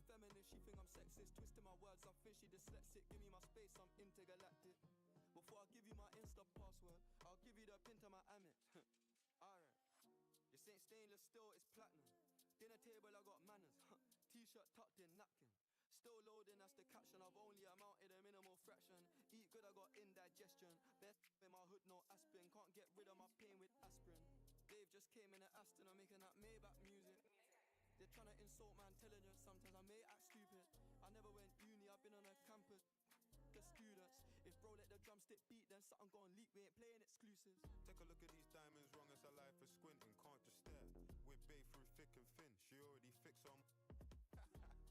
Feminist, she think I'm sexist. Twisting my words, I think she dyslexic. Give me my space, I'm intergalactic. Before I give you my Insta password, I'll give you the pin to my Amex. Alright. This ain't stainless steel, it's platinum. Dinner table, I got manners. T-shirt tucked in, napkin. Still loading, that's the caption. I've only amounted a minimal fraction. Eat good, I got indigestion. Best in my hood, no aspirin. Can't get rid of my pain with aspirin. Dave just came in at Aston, I'm making that Maybach music. They're trying to insult my intelligence. Sometimes I may act stupid. I never went uni, I've been on a campus. The students, if bro let the drumstick beat, then something gon' leak. We ain't playing exclusives. Take a look at these diamonds, wrong as a life for squinting. Can't just stare. With bae through thick and thin. She already fixed on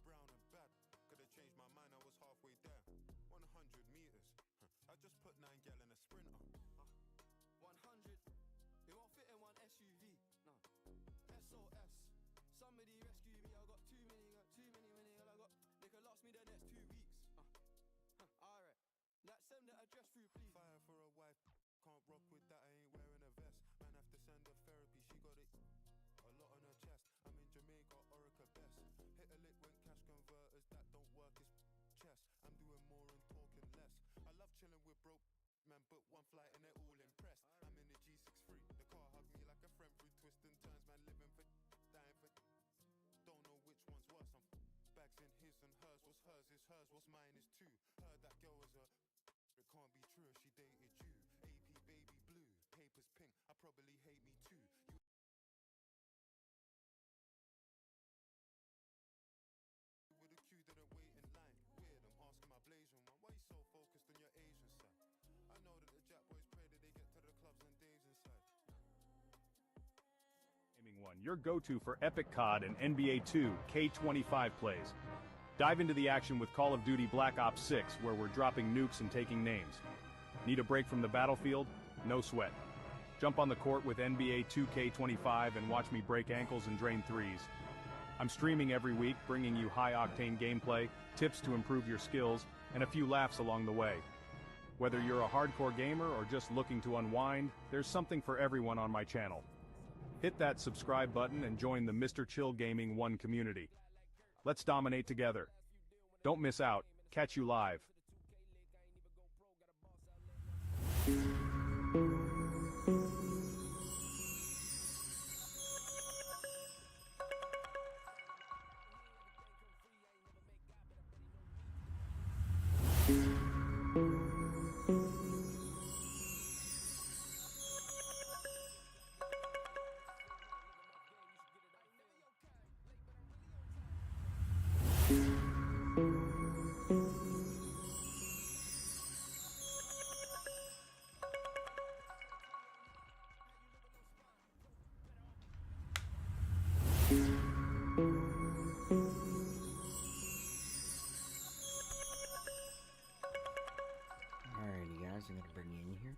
brown and bad. Could've changed my mind, I was halfway there. 100 meters. I just put 9 gal in a sprinter. 100. It won't fit in one SUV. No. SOS. Somebody rescue me. I got too many. I got. They could last me the next 2 weeks. Alright. Like send the address through, please. Fire for a wife. Can't rock with that. I ain't wearing a vest. Man have to send her therapy. She got it. A lot on her chest. I'm in Jamaica, Orica best. Hit a lick when cash converters that don't work is chest. I'm doing more and talking less. I love chilling with broke man, but one flight and they're all impressed. I'm in the G63. The car hugged me like a friend through twists and turns. Man living for dying for. Don't know which one's worse. I'm bags in his and hers. What's hers is hers. What's mine is too. Heard that girl was a. It can't be true if she dated you. AP baby blue. Papers pink. I probably hate me too. You with a queue didn't wait in line. Weird, I'm asking my blazing one. Why you so focused on your Asian side? I know that the Jack boys pray that they get to the clubs and Dave's inside. Gaming One, your go-to for epic COD and NBA 2 K25 plays. Dive into the action with Call of Duty Black Ops 6, where we're dropping nukes and taking names. Need a break from the battlefield? No sweat. Jump on the court with NBA 2K25 and watch me break ankles and drain threes. I'm streaming every week, bringing you high-octane gameplay, tips to improve your skills, and a few laughs along the way. Whether you're a hardcore gamer or just looking to unwind, there's something for everyone on my channel. Hit that subscribe button and join the Mr. Chill Gaming 1 community. Let's dominate together. Don't miss out. Catch you live. Alrighty guys, I'm gonna bring you in here.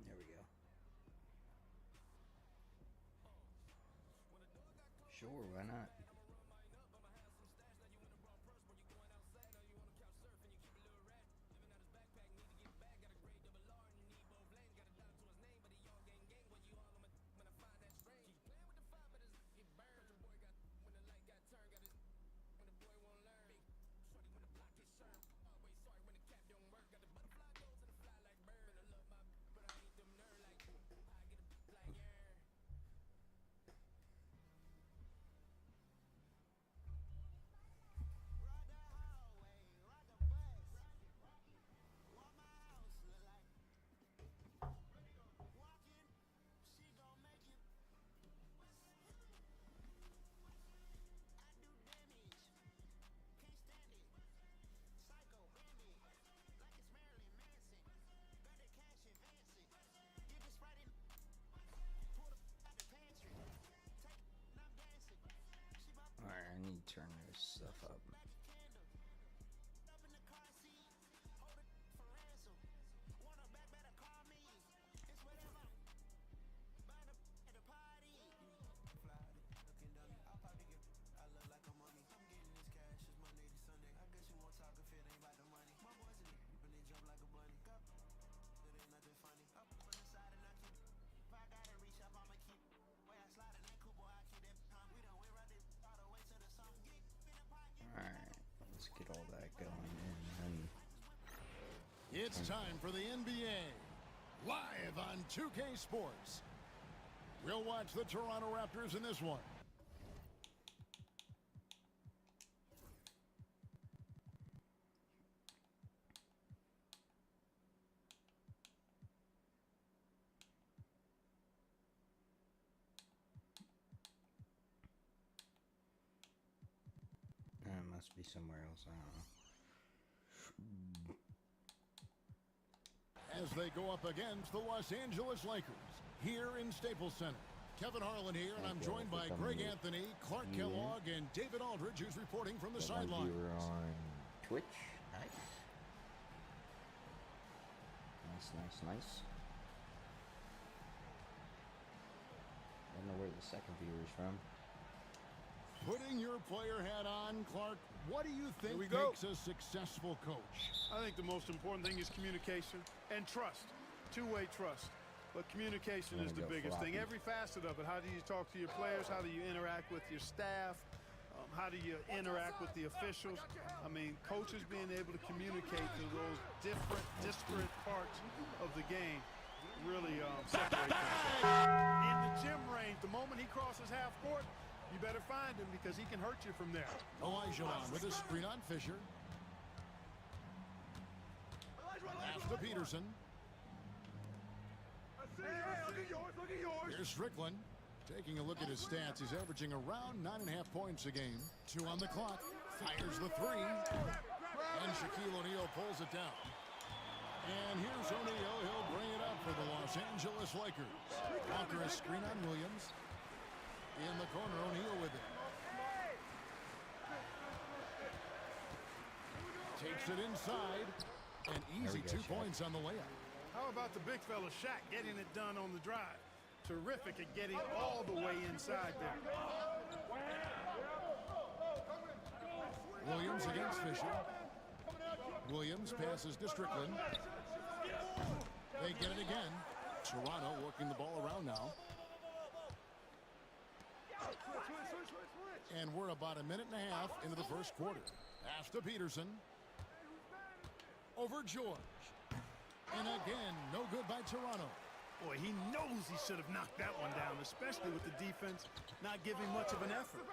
There we go. Sure, why not? Alright, I need to turn this stuff up. time for the NBA, live on 2K Sports. We'll watch the Toronto Raptors in this one. It must be somewhere else. I don't know. As they go up against the Los Angeles Lakers here in Staples Center. Kevin Harlan here, and I'm joined by Greg Anthony, Clark Kellogg, and David Aldridge, who's reporting from the sidelines. We're on Twitch. Nice. Nice. I don't know where the second viewer is from. Putting your player hat on, Clark, what do you think makes a successful coach? I think the most important thing is communication and trust, two-way trust. But communication is the biggest thing. Every facet of it. How do you talk to your players? How do you interact with your staff? How do you interact with the officials? I mean, coaches being able to communicate to those different, disparate parts of the game really separate them. In the gym range, the moment he crosses half court, you better find him because he can hurt you from there. Elijah with a screen on Fisher. Pass to Peterson. Here's Strickland. Taking a look at his stats, he's averaging around 9.5 points a game. 2 on the clock. Fires the 3. And Shaquille O'Neal pulls it down. And here's O'Neal. He'll bring it up for the Los Angeles Lakers. Walker a screen on Williams. In the corner, O'Neal with it. Takes it inside. An easy 2 points on the layup. How about the big fella Shaq getting it done on the drive? Terrific at getting all the way inside there. Williams against Fisher. Williams passes to Strickland. They get it again. Toronto working the ball around now. And we're about a minute and a half into the first quarter. Pass to Peterson. Over George. And again, no good by Toronto. Boy, he knows he should have knocked that one down, especially with the defense not giving much of an effort.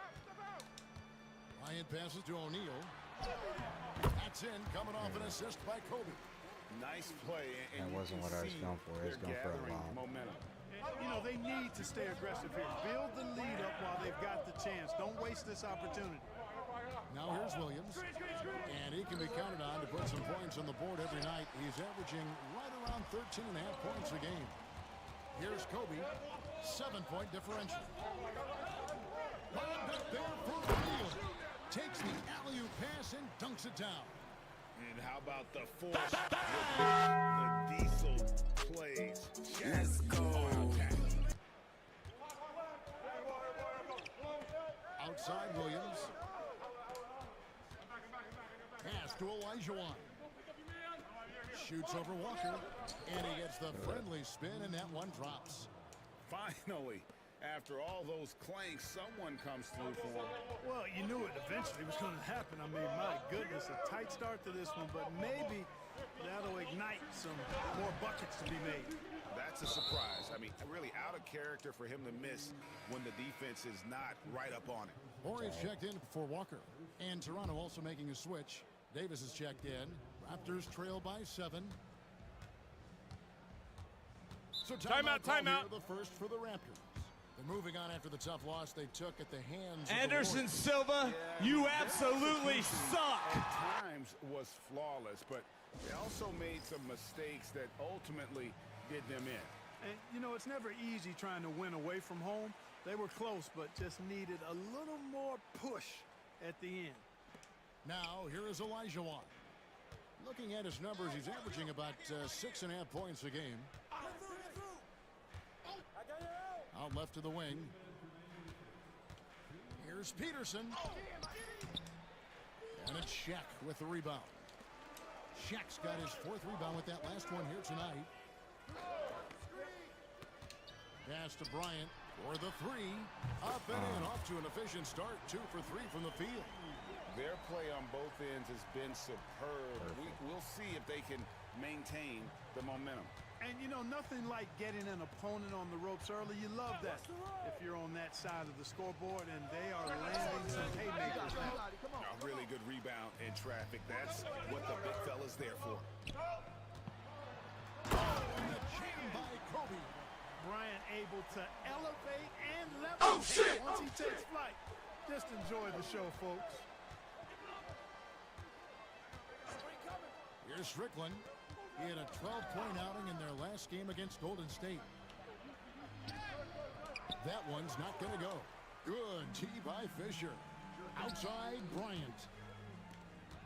Bryant passes to O'Neal. That's in, coming off an assist by Kobe. Nice play. And that wasn't what I was going for. I was going for a long. Momentum. You know, they need to stay aggressive here. Build the lead up while they've got the chance. Don't waste this opportunity. Now here's Williams. And he can be counted on to put some points on the board every night. He's averaging right around 13.5 points a game. Here's Kobe. 7-point differential. Bobbed up there for O'Neal. Takes the alley-oop pass and dunks it down. And how about the force the Diesel plays? Let's go. Outside Williams. Pass to Elijah. Shoots over Walker. And he gets the friendly spin, and that one drops. Finally, after all those clanks, someone comes through for him. Well, you knew it eventually was going to happen. I mean, my goodness, a tight start to this one, but maybe that'll ignite some more buckets to be made. That's a surprise. I mean, really out of character for him to miss when the defense is not right up on it. Horry's checked in for Walker. And Toronto also making a switch. Davis is checked in. Raptors trail by 7. So timeout. The first for the Raptors. They're moving on after the tough loss they took at the hands Anderson of the Silva, you absolutely suck. At times was flawless, but they also made some mistakes that ultimately did them in. And, you know, it's never easy trying to win away from home. They were close, but just needed a little more push at the end. Now, here is Elijah. Looking at his numbers, he's averaging about 6.5 points a game. Out left to the wing. Here's Peterson. And it's Shaq with the rebound. Shaq's got his 4th rebound with that last one here tonight. Pass to Bryant for the 3. Up and in, off to an efficient start. 2 for 3 from the field. Their play on both ends has been superb. We'll see if they can maintain the momentum. And, you know, nothing like getting an opponent on the ropes early. You love that if you're on that side of the scoreboard, and they are landing some haymakers. A really good rebound in traffic. That's what the big fella's there for. And the jam by Kobe. Bryant able to elevate and levitate once he takes flight. Just enjoy the show, folks. Here's Strickland. He had a 12-point outing in their last game against Golden State. That one's not going to go. Good tee by Fisher. Outside Bryant.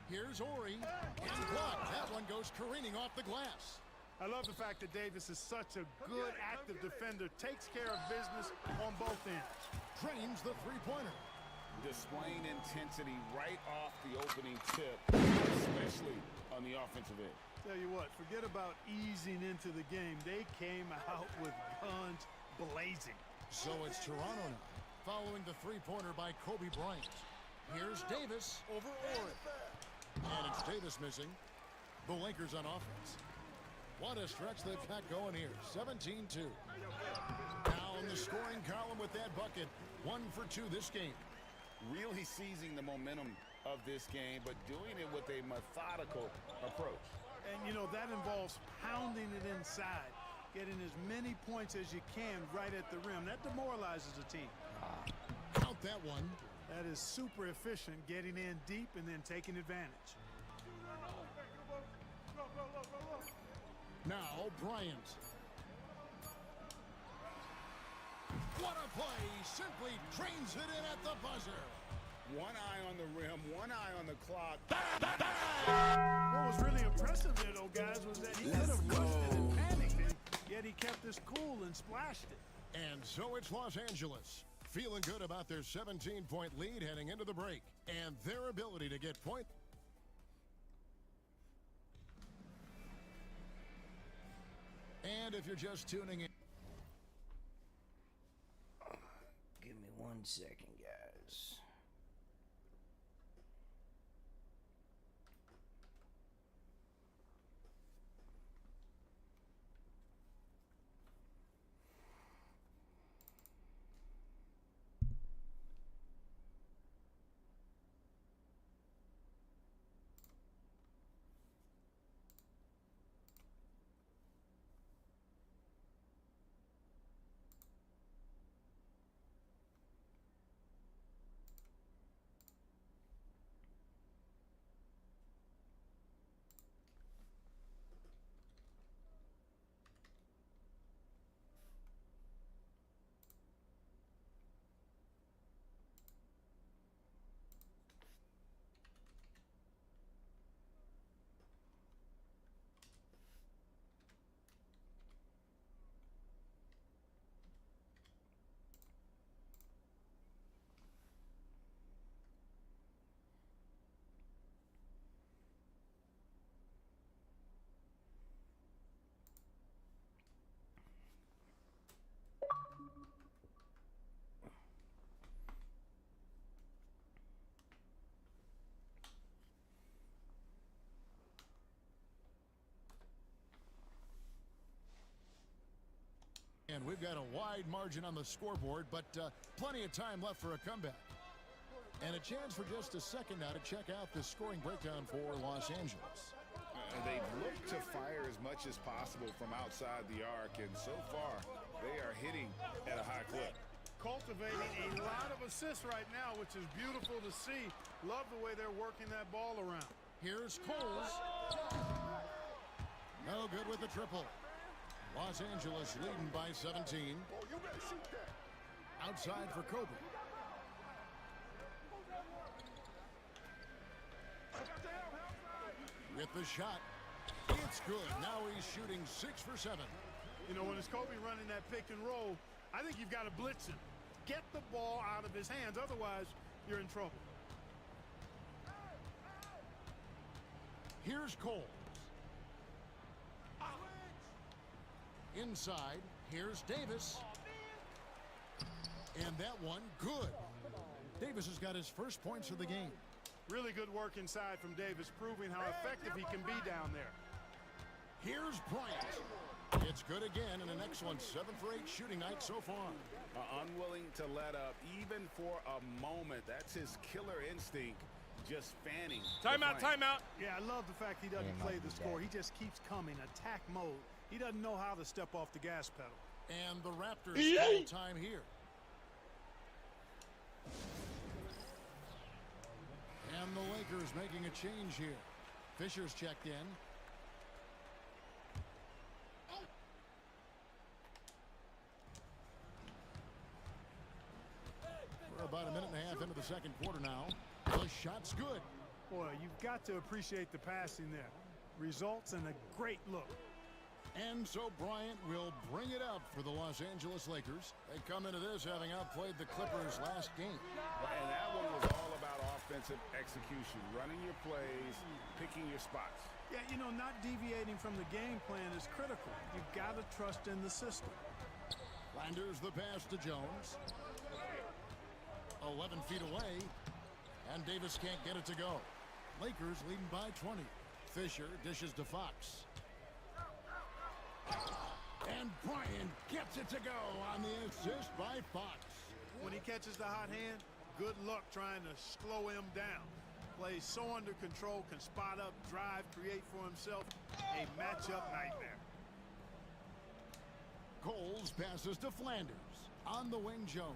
Here's Ori. And blocked. That one goes careening off the glass. I love the fact that Davis is such a good active defender. Takes care of business on both ends. Drains the three-pointer. Displaying intensity right off the opening tip, especially on the offensive end. Tell you what, forget about easing into the game. They came out with guns blazing. So it's Toronto now, following the three-pointer by Kobe Bryant. Here's Davis over Ori. And it's Davis missing. The Lakers on offense. What a stretch they've got going here. 17-2. Now in the scoring column with that bucket. 1 for 2 this game. Really seizing the momentum of this game, but doing it with a methodical approach. And, you know, that involves pounding it inside, getting as many points as you can right at the rim. That demoralizes a team. Count that one. That is super efficient, getting in deep and then taking advantage. Now Bryant. What a play. Simply drains it in at the buzzer. One eye on the rim, one eye on the clock. What was really impressive there, though, guys, was that he could have rushed it and panicked it, yet he kept his cool and splashed it. And so it's Los Angeles, feeling good about their 17-point lead heading into the break, and their ability to get point. And if you're just tuning in. Give me 1 second, guys. And we've got a wide margin on the scoreboard, but plenty of time left for a comeback. And a chance for just a second now to check out the scoring breakdown for Los Angeles. They've looked to fire as much as possible from outside the arc, and so far, they are hitting at a high clip. Cultivating a lot of assists right now, which is beautiful to see. Love the way they're working that ball around. Here's Coles. No good with the triple. Los Angeles leading by 17. Outside for Kobe. With the shot. It's good. Now he's shooting 6 for 7. You know, when it's Kobe running that pick and roll, I think you've got to blitz him. Get the ball out of his hands. Otherwise, you're in trouble. Here's Coles. Inside, here's Davis. And that one, good. Davis has got his first points of the game. Really good work inside from Davis, proving how effective he can be down there. Here's Bryant. It's good again, and an excellent 7 for 8 shooting night so far. Unwilling to let up even for a moment. That's his killer instinct, just fanning. Timeout, timeout. Yeah, I love the fact he doesn't play the score. He just keeps coming, attack mode. He doesn't know how to step off the gas pedal. And the Raptors call time here. And the Lakers making a change here. Fisher's checked in. We're about a minute and a half into the second quarter now. The shot's good. Boy, you've got to appreciate the passing there. Results in a great look. And so Bryant will bring it up for the Los Angeles Lakers. They come into this having outplayed the Clippers last game. And that one was all about offensive execution, running your plays, picking your spots. Yeah, you know, not deviating from the game plan is critical. You've got to trust in the system. Landers the pass to Jones. 11 feet away, and Davis can't get it to go. Lakers leading by 20. Fisher dishes to Fox. And Bryant gets it to go on the assist by Fox. When he catches the hot hand, good luck trying to slow him down. Plays so under control, can spot up, drive, create for himself. A matchup nightmare. Coles passes to Flanders. On the wing, Jones.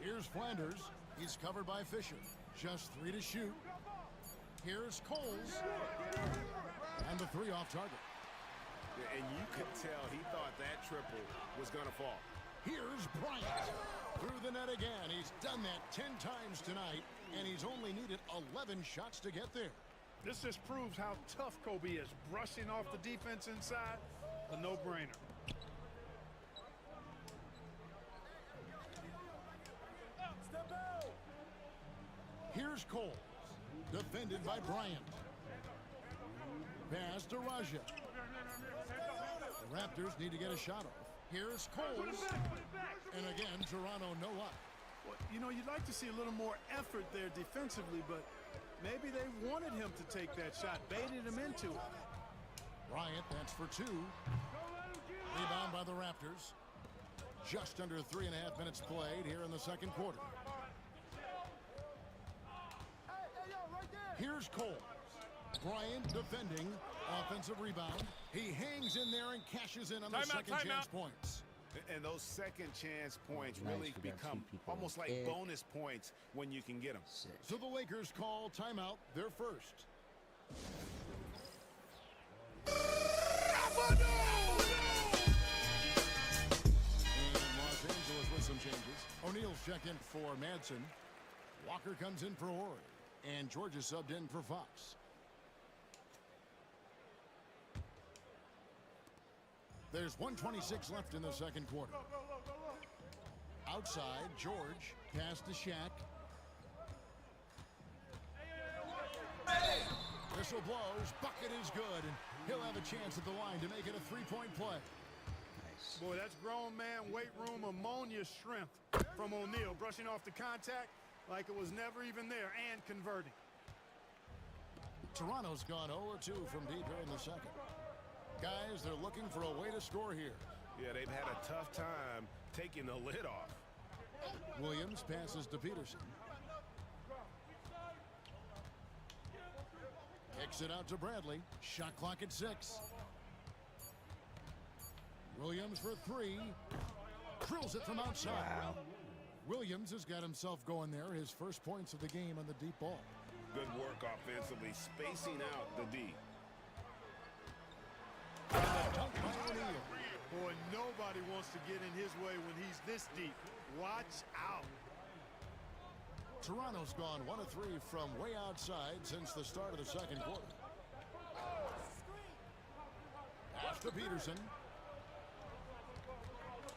Here's Flanders. He's covered by Fisher. Just 3 to shoot. Here's Coles. And the 3 off target. And you could tell he thought that triple was going to fall. Here's Bryant. Through the net again. He's done that 10 times tonight, and he's only needed 11 shots to get there. This just proves how tough Kobe is. Brushing off the defense inside, a no-brainer. Here's Coles. Defended by Bryant. Pass to Raja. The Raptors need to get a shot off. Here's Coles. And again, Toronto no luck. Well, you know, you'd like to see a little more effort there defensively, but maybe they wanted him to take that shot, baited him into it. Bryant, that's for 2. Rebound by the Raptors. Just under 3.5 minutes played here in the second quarter. Here's Coles. Bryant defending. Offensive rebound. He hangs in there and cashes in on the second chance points. And those second chance points really become almost like bonus points when you can get them. So the Lakers call timeout, their first. And Los Angeles with some changes. O'Neal's checked in for Madsen. Walker comes in for Horry. And Georgia subbed in for Fox. There's 1:26 left in the second quarter. Outside, George. Pass to Shaq. Whistle blows. Bucket is good. And he'll have a chance at the line to make it a 3-point play. Nice. Boy, that's grown man weight room ammonia strength from O'Neal. Brushing off the contact like it was never even there and converting. Toronto's gone 0-2 from deep here in the second. Guys, they're looking for a way to score here. Yeah, they've had a tough time taking the lid off. Williams passes to Peterson. Kicks it out to Bradley. Shot clock at 6. Williams for 3. Drills it from outside. Wow. Williams has got himself going there. His first points of the game on the deep ball. Good work offensively, spacing out the D. And a dunk by O'Neal. Boy, nobody wants to get in his way when he's this deep. Watch out. Toronto's gone 1 of 3 from way outside since the start of the second quarter. Pass to Peterson.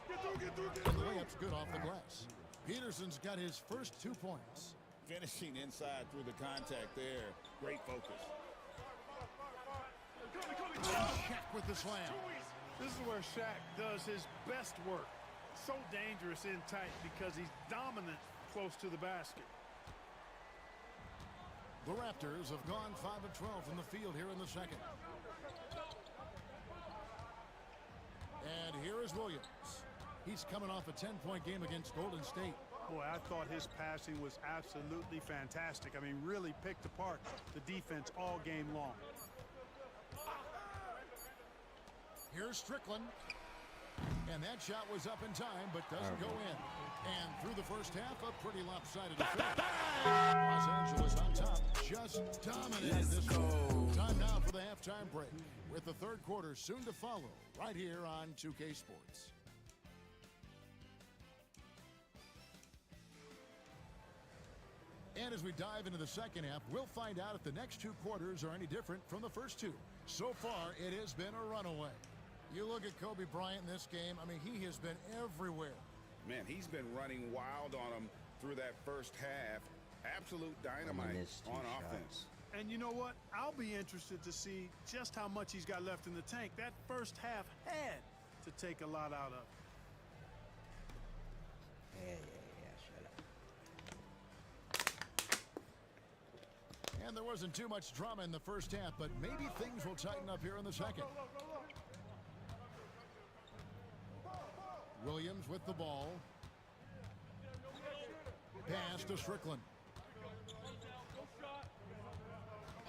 And the layup's good off the glass. Peterson's got his first 2 points. Finishing inside through the contact there. Great focus. Shaq with the slam. This is where Shaq does his best work. So dangerous in tight because he's dominant close to the basket. The Raptors have gone 5 of 12 from the field here in the second. And here is Williams. He's coming off a 10-point game against Golden State. Boy, I thought his passing was absolutely fantastic. I mean, really picked apart the defense all game long. Here's Strickland. And that shot was up in time, but doesn't go in. And through the first half, a pretty lopsided affair. Los Angeles on top, just dominated this one. Time now for the halftime break, with the third quarter soon to follow, right here on 2K Sports. And as we dive into the second half, we'll find out if the next two quarters are any different from the first two. So far, it has been a runaway. You look at Kobe Bryant in this game, I mean, he has been everywhere. Man, he's been running wild on them through that first half. Absolute dynamite on offense. And you know what? I'll be interested to see just how much he's got left in the tank. That first half had to take a lot out of. Yeah, shut up. And there wasn't too much drama in the first half, but maybe things will tighten up here in the second. Williams with the ball. Pass to Strickland.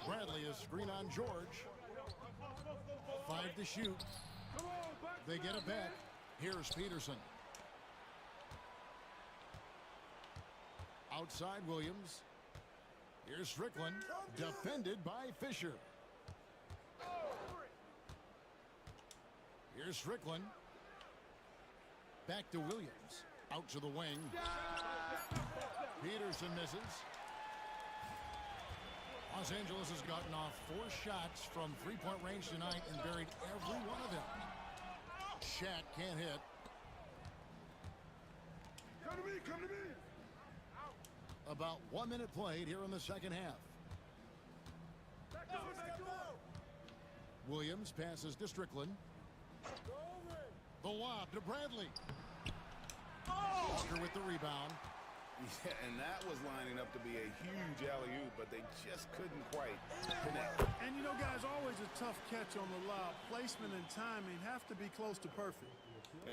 Bradley is screen on George. 5 to shoot. They get it back. Here's Peterson. Outside Williams. Here's Strickland. Defended by Fisher. Here's Strickland. Back to Williams. Out to the wing. Peterson misses. Los Angeles has gotten off 4 shots from three-point range tonight and buried every one of them. Shaq can't hit. Come to me, come to me. About 1 minute played here in the second half. Williams passes to Strickland. The lob to Bradley. Walker with the rebound. Yeah, and that was lining up to be a huge alley-oop, but they just couldn't quite connect. And you know, guys, always a tough catch on the lob. Placement and timing have to be close to perfect.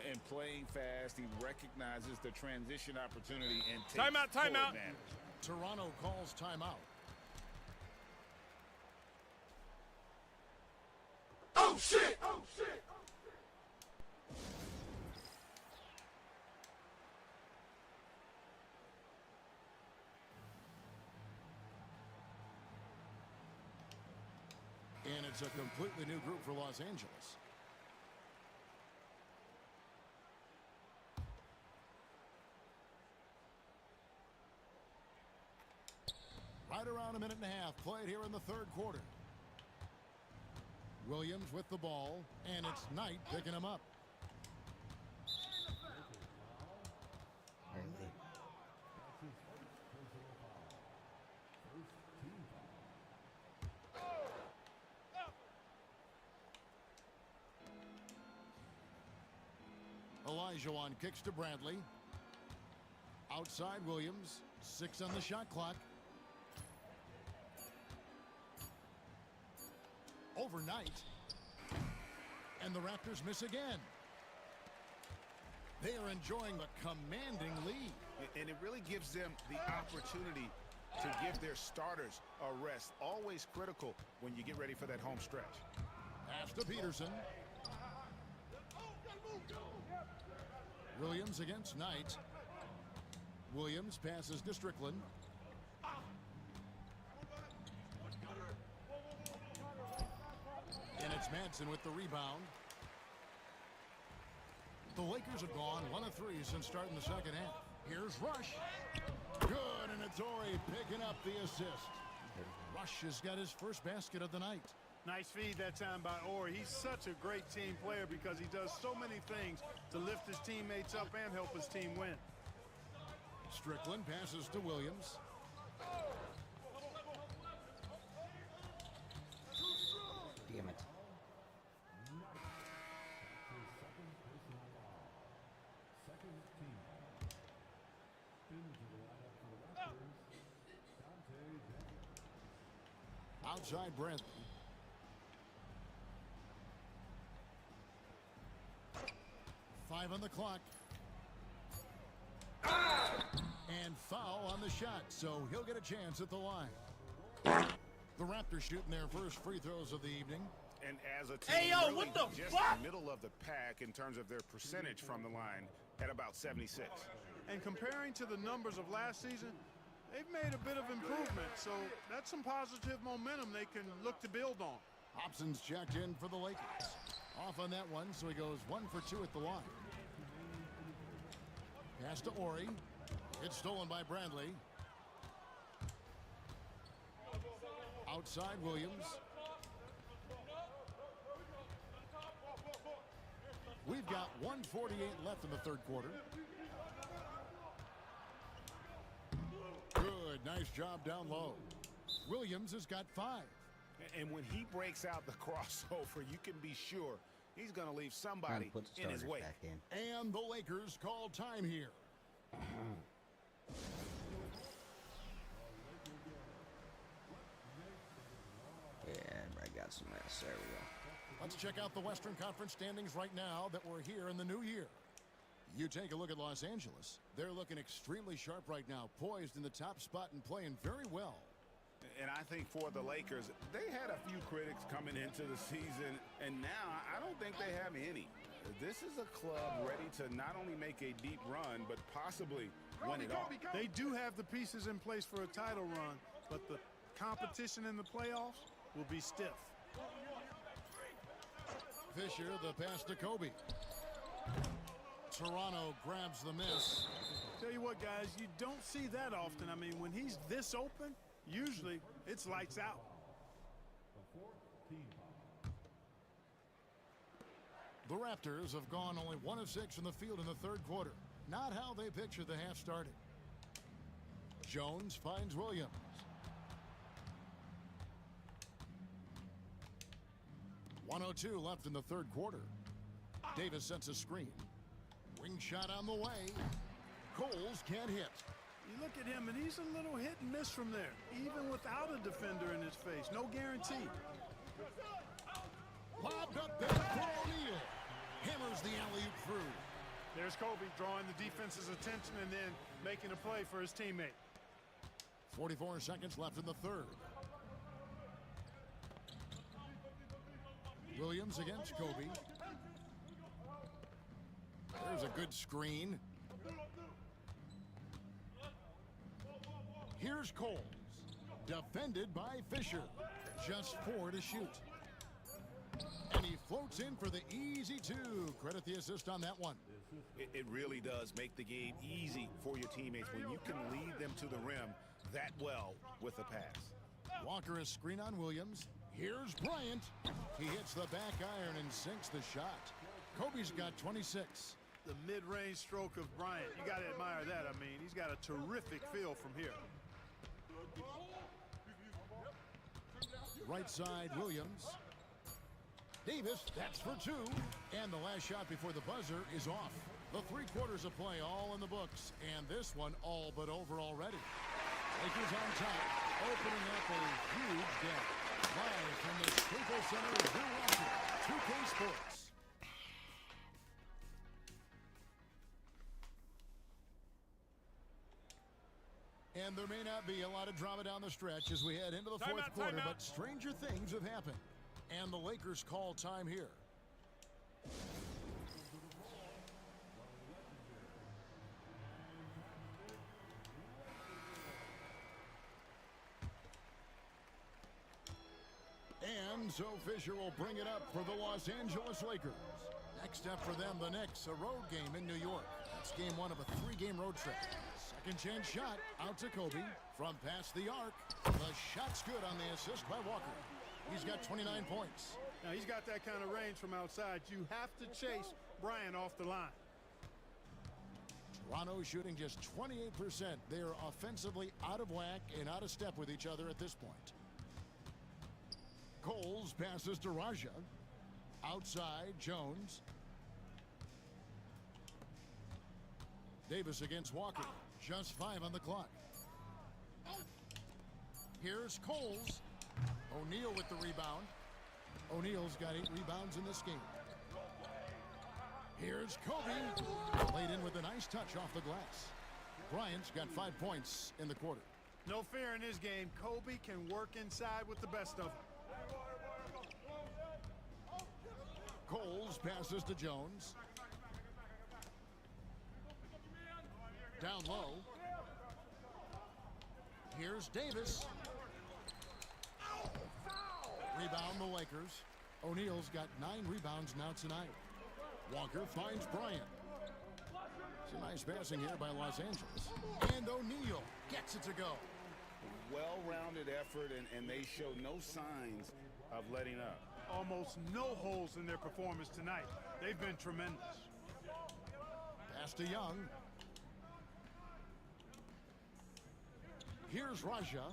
And playing fast, he recognizes the transition opportunity and takes Timeout, timeout. full advantage. Toronto calls timeout. Oh, shit! Oh, shit! And it's a completely new group for Los Angeles. Right around a minute and a half played here in the third quarter. Williams with the ball, and it's Knight picking him up. Elijah kicks to Bradley. Outside Williams. 6 on the shot clock. Overnight. And the Raptors miss again. They are enjoying a commanding lead. And it really gives them the opportunity to give their starters a rest. Always critical when you get ready for that home stretch. Pass to Peterson. Williams against Knight. Williams passes to Strickland. And it's Madsen with the rebound. The Lakers have gone 1 of 3 since starting the second half. Here's Rush. Good, and it's Ori picking up the assist. Rush has got his first basket of the night. Nice feed that time by Ori. He's such a great team player because he does so many things to lift his teammates up and help his team win. Strickland passes to Williams. Damn it. Outside Bradley. Five on the clock. And foul on the shot, so he'll get a chance at the line. The Raptors shooting their first free throws of the evening. And as a team, yo, really what the just fuck? middle of the pack in terms of their percentage from the line at about 76. And comparing to the numbers of last season, they've made a bit of improvement, so that's some positive momentum they can look to build on. Hobson's checked in for the Lakers. Off on that one, so he goes 1 for 2 at the line. Pass to Ori. It's stolen by Bradley. Outside Williams. We've got 1:48 left in the third quarter. Good, nice job down low. Williams has got 5. And when he breaks out the crossover, you can be sure he's going to leave somebody Put the in his starters way. back in. And the Lakers call time here. Yeah, I got some mess. There we go. Let's check out the Western Conference standings right now that we're here in the new year. You take a look at Los Angeles. They're looking extremely sharp right now, poised in the top spot and playing very well. And I think for the Lakers, they had a few critics coming into the season, and now I don't think they have any. This is a club ready to not only make a deep run, but possibly win it all. They do have the pieces in place for a title run, but the competition in the playoffs will be stiff. Fisher, the pass to Kobe. Toronto grabs the miss. Tell you what, guys, you don't see that often. I mean, when he's this open, usually it's lights out. The Raptors have gone only 1 of 6 in the field in the third quarter. Not how they pictured the half started. Jones finds Williams. .102 left in the third quarter. Davis sets a screen. Wing shot on the way. Coles can't hit. You look at him, and he's a little hit and miss from there, even without a defender in his face. No guarantee. Lobbed up there for O'Neal. Hammers the alley-oop through. There's Kobe drawing the defense's attention and then making a play for his teammate. 44 seconds left in the third. Williams against Kobe. There's a good screen. Here's Coles. Defended by Fisher. Just 4 to shoot. And he floats in for the easy 2. Credit the assist on that one. It really does make the game easy for your teammates when you can lead them to the rim that well with a pass. Walker is screen on Williams. Here's Bryant. He hits the back iron and sinks the shot. Kobe's got 26. The mid-range stroke of Bryant, you got to admire that. I mean, he's got a terrific feel from here. Right side, Williams. Davis, that's for 2. And the last shot before the buzzer is off. The 3 quarters of play all in the books, and this one all but over already. Lakers on top, opening up a huge gap. Live from the Staples Center of Milwaukee, 2K Sports. And there may not be a lot of drama down the stretch as we head into the fourth quarter, but stranger things have happened. And the Lakers call time here. And so Fisher will bring it up for the Los Angeles Lakers. Next up for them, the Knicks, a road game in New York. That's game 1 of a 3-game road trip. Second chance shot out to Kobe from past the arc. The shot's good on the assist by Walker. He's got 29 points. Now, he's got that kind of range from outside. You have to chase Bryant off the line. Toronto shooting just 28%. They're offensively out of whack and out of step with each other at this point. Coles passes to Raja. Outside, Jones. Davis against Walker. Just 5 on the clock. Here's Coles. O'Neal with the rebound. O'Neal's got 8 rebounds in this game. Here's Kobe. Laid in with a nice touch off the glass. Bryant's got 5 points in the quarter. No fear in this game. Kobe can work inside with the best of them. Coles passes to Jones. Down low. Here's Davis. Rebound the Lakers. O'Neal's got 9 rebounds now tonight. Walker finds Bryant. Some nice passing here by Los Angeles. And O'Neal gets it to go. Well-rounded effort, and they show no signs of letting up. Almost no holes in their performance tonight. They've been tremendous. Pass to Young. Here's Raja.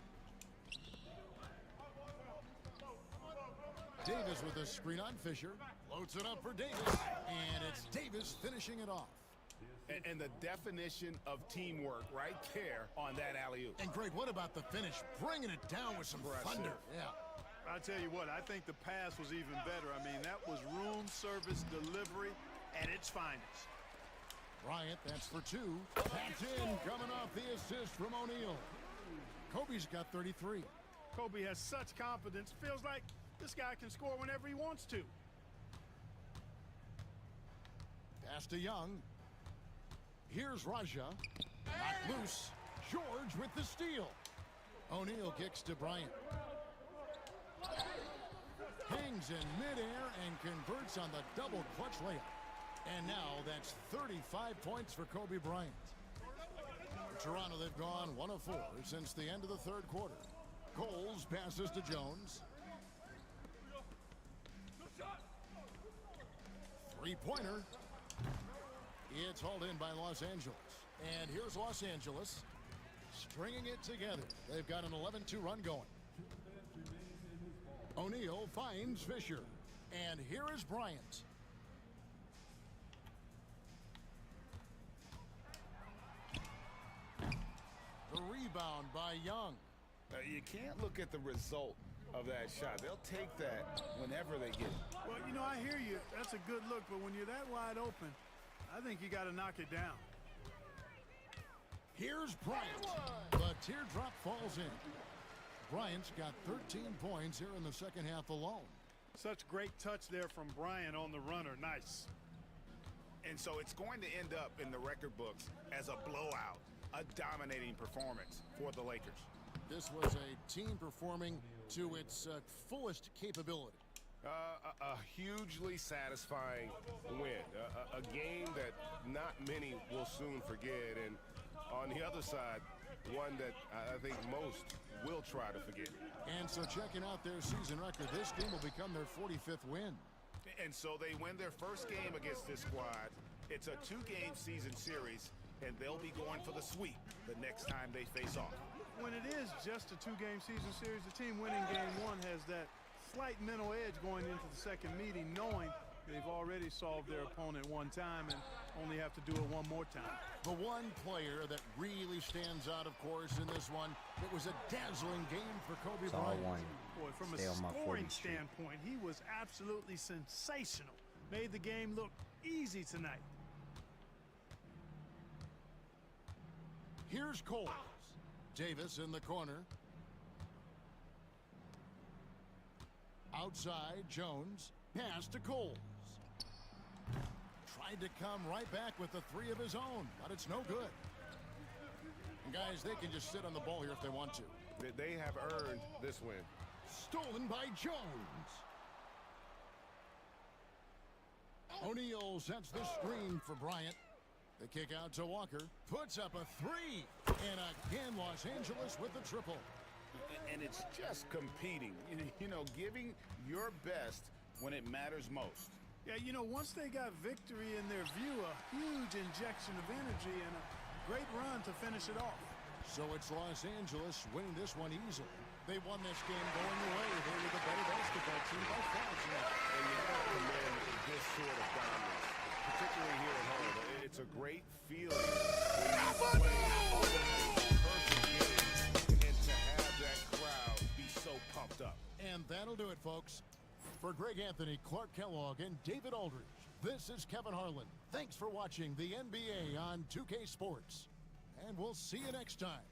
Davis with a screen on Fisher. Floats it up for Davis. And it's Davis finishing it off. And the definition of teamwork right there on that alley-oop. And Greg, what about the finish? Bringing it down with some thunder. Yeah. I tell you what, I think the pass was even better. I mean, that was room service delivery at its finest. Bryant, that's for 2. Tapped in, coming off the assist from O'Neal. Kobe's got 33. Kobe has such confidence. Feels like this guy can score whenever he wants to. Pass to Young. Here's Raja. Knocked loose. George with the steal. O'Neal kicks to Bryant. Hangs in midair and converts on the double clutch layup. And now that's 35 points for Kobe Bryant. Toronto, they've gone 1 of 4 since the end of the third quarter. Coles passes to Jones. 3-pointer. It's hauled in by Los Angeles. And here's Los Angeles stringing it together. They've got an 11-2 run going. O'Neal finds Fisher. And here is Bryant. The rebound by Young. You can't look at the result of that shot. They'll take that whenever they get it. Well, you know, I hear you. That's a good look, but when you're that wide open, I think you got to knock it down. Here's Bryant. The teardrop falls in. Bryant's got 13 points here in the second half alone. Such great touch there from Bryant on the runner. Nice. And so it's going to end up in the record books as a blowout, a dominating performance for the Lakers. This was a team performing to its fullest capability. A hugely satisfying win. A game that not many will soon forget. And on the other side, one that I think most will try to forget. And so checking out their season record, this game will become their 45th win. And so they win their first game against this squad. It's a 2-game season series, and they'll be going for the sweep the next time they face off. When it is just a 2-game season series, the team winning game 1 has that slight mental edge going into the second meeting, knowing they've already solved their opponent one time and only have to do it one more time. The one player that really stands out, of course, in this one, it was a dazzling game for Kobe Bryant. Boy, from a scoring standpoint, he was absolutely sensational. Made the game look easy tonight. Here's Coles. Davis in the corner. Outside, Jones. Pass to Coles. Tried to come right back with the 3 of his own, but it's no good. And guys, they can just sit on the ball here if they want to. They have earned this win. Stolen by Jones. O'Neal sets the screen for Bryant. The kick out to Walker. Puts up a 3. And again, Los Angeles with the triple. And it's just competing. You know, giving your best when it matters most. Yeah, you know, once they got victory in their view, a huge injection of energy and a great run to finish it off. So it's Los Angeles winning this one easily. They won this game going away. They were the better basketball team by far tonight. And you gotta commend this sort of dominance, particularly here at home. It's a great feeling when you play a perfect game and to have that crowd be so pumped up. And For Greg Anthony, Clark Kellogg, and David Aldridge, this is Kevin Harlan. Thanks for watching the NBA on 2K Sports. And we'll see you next time.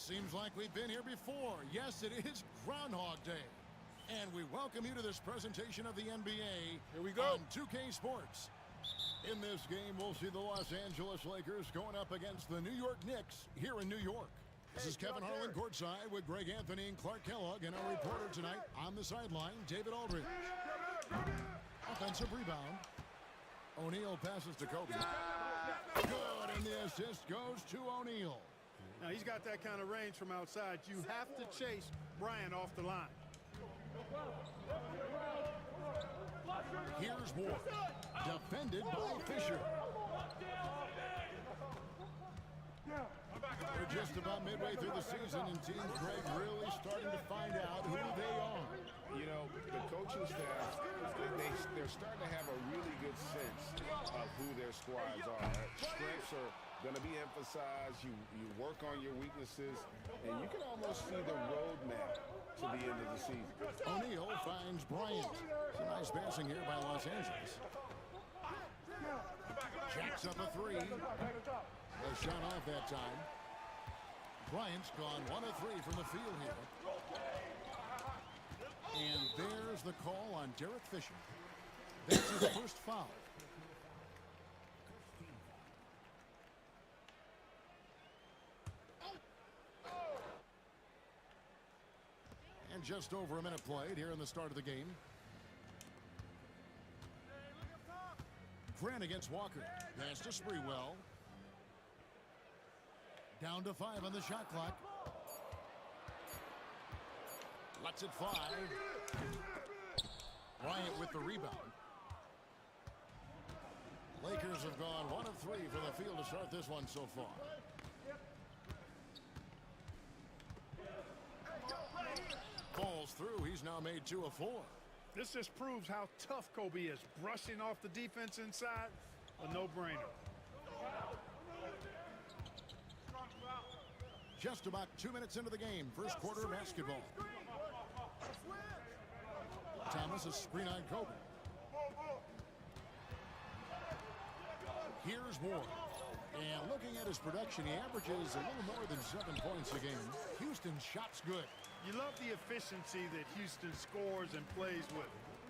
Seems like we've been here before. Yes, it is Groundhog Day. And we welcome you to this presentation of the NBA. Here we go. On 2K Sports. In this game, we'll see the Los Angeles Lakers going up against the New York Knicks here in New York. This is Kevin Harlan courtside with Greg Anthony and Clark Kellogg, and our reporter tonight on the sideline, David Aldridge. Offensive rebound. O'Neal passes to Kobe. Good, and the assist goes to O'Neal. Now, he's got that kind of range from outside. You have to chase Bryant off the line. Here's Ward. Defended by Fisher. We're just about midway through the season, and Team Greg really starting to find out who they are. You know, the coaching staff, they're starting to have a really good sense of who their squads are. Strengths are going to be emphasized. You work on your weaknesses, and you can almost see the roadmap to the end of the season. O'Neal finds Bryant. Some nice passing here by Los Angeles. Jacks up a three. A shot off that time. Bryant's gone 1 of 3 from the field here. And there's the call on Derek Fisher. That's his first foul. And just over a minute played here in the start of the game. Grant against Walker. Pass to Sprewell. Down to 5 on the shot clock. Lets it fly. Bryant with the rebound. Lakers have gone 1 of 3 from the field to start this one so far. Falls through. He's now made 2 of 4. This just proves how tough Kobe is. Brushing off the defense inside, a no-brainer. Just about 2 minutes into the game. First quarter basketball. Thomas, a screen on Kobe. Here's Ward. And looking at his production, he averages a little more than 7 points a game. Houston's shot's good. You love the efficiency that Houston scores and plays with.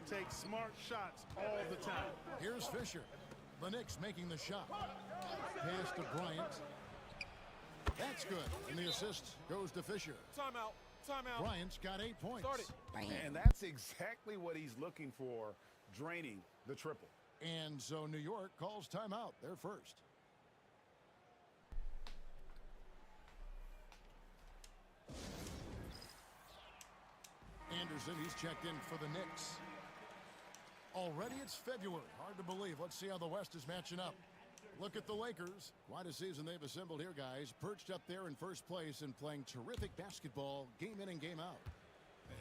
Takes smart shots all the time. Here's Fisher. The Knicks making the shot. Pass to Bryant. That's good. And the assist goes to Fisher. Timeout. Timeout. Bryant's got 8 points. Start it. And that's exactly what he's looking for, draining the triple. And so New York calls timeout. They're first. Anderson, he's checked in for the Knicks. Already it's February. Hard to believe. Let's see how the West is matching up. Look at the Lakers. Quite a season they've assembled here, guys. Perched up there in first place and playing terrific basketball game in and game out.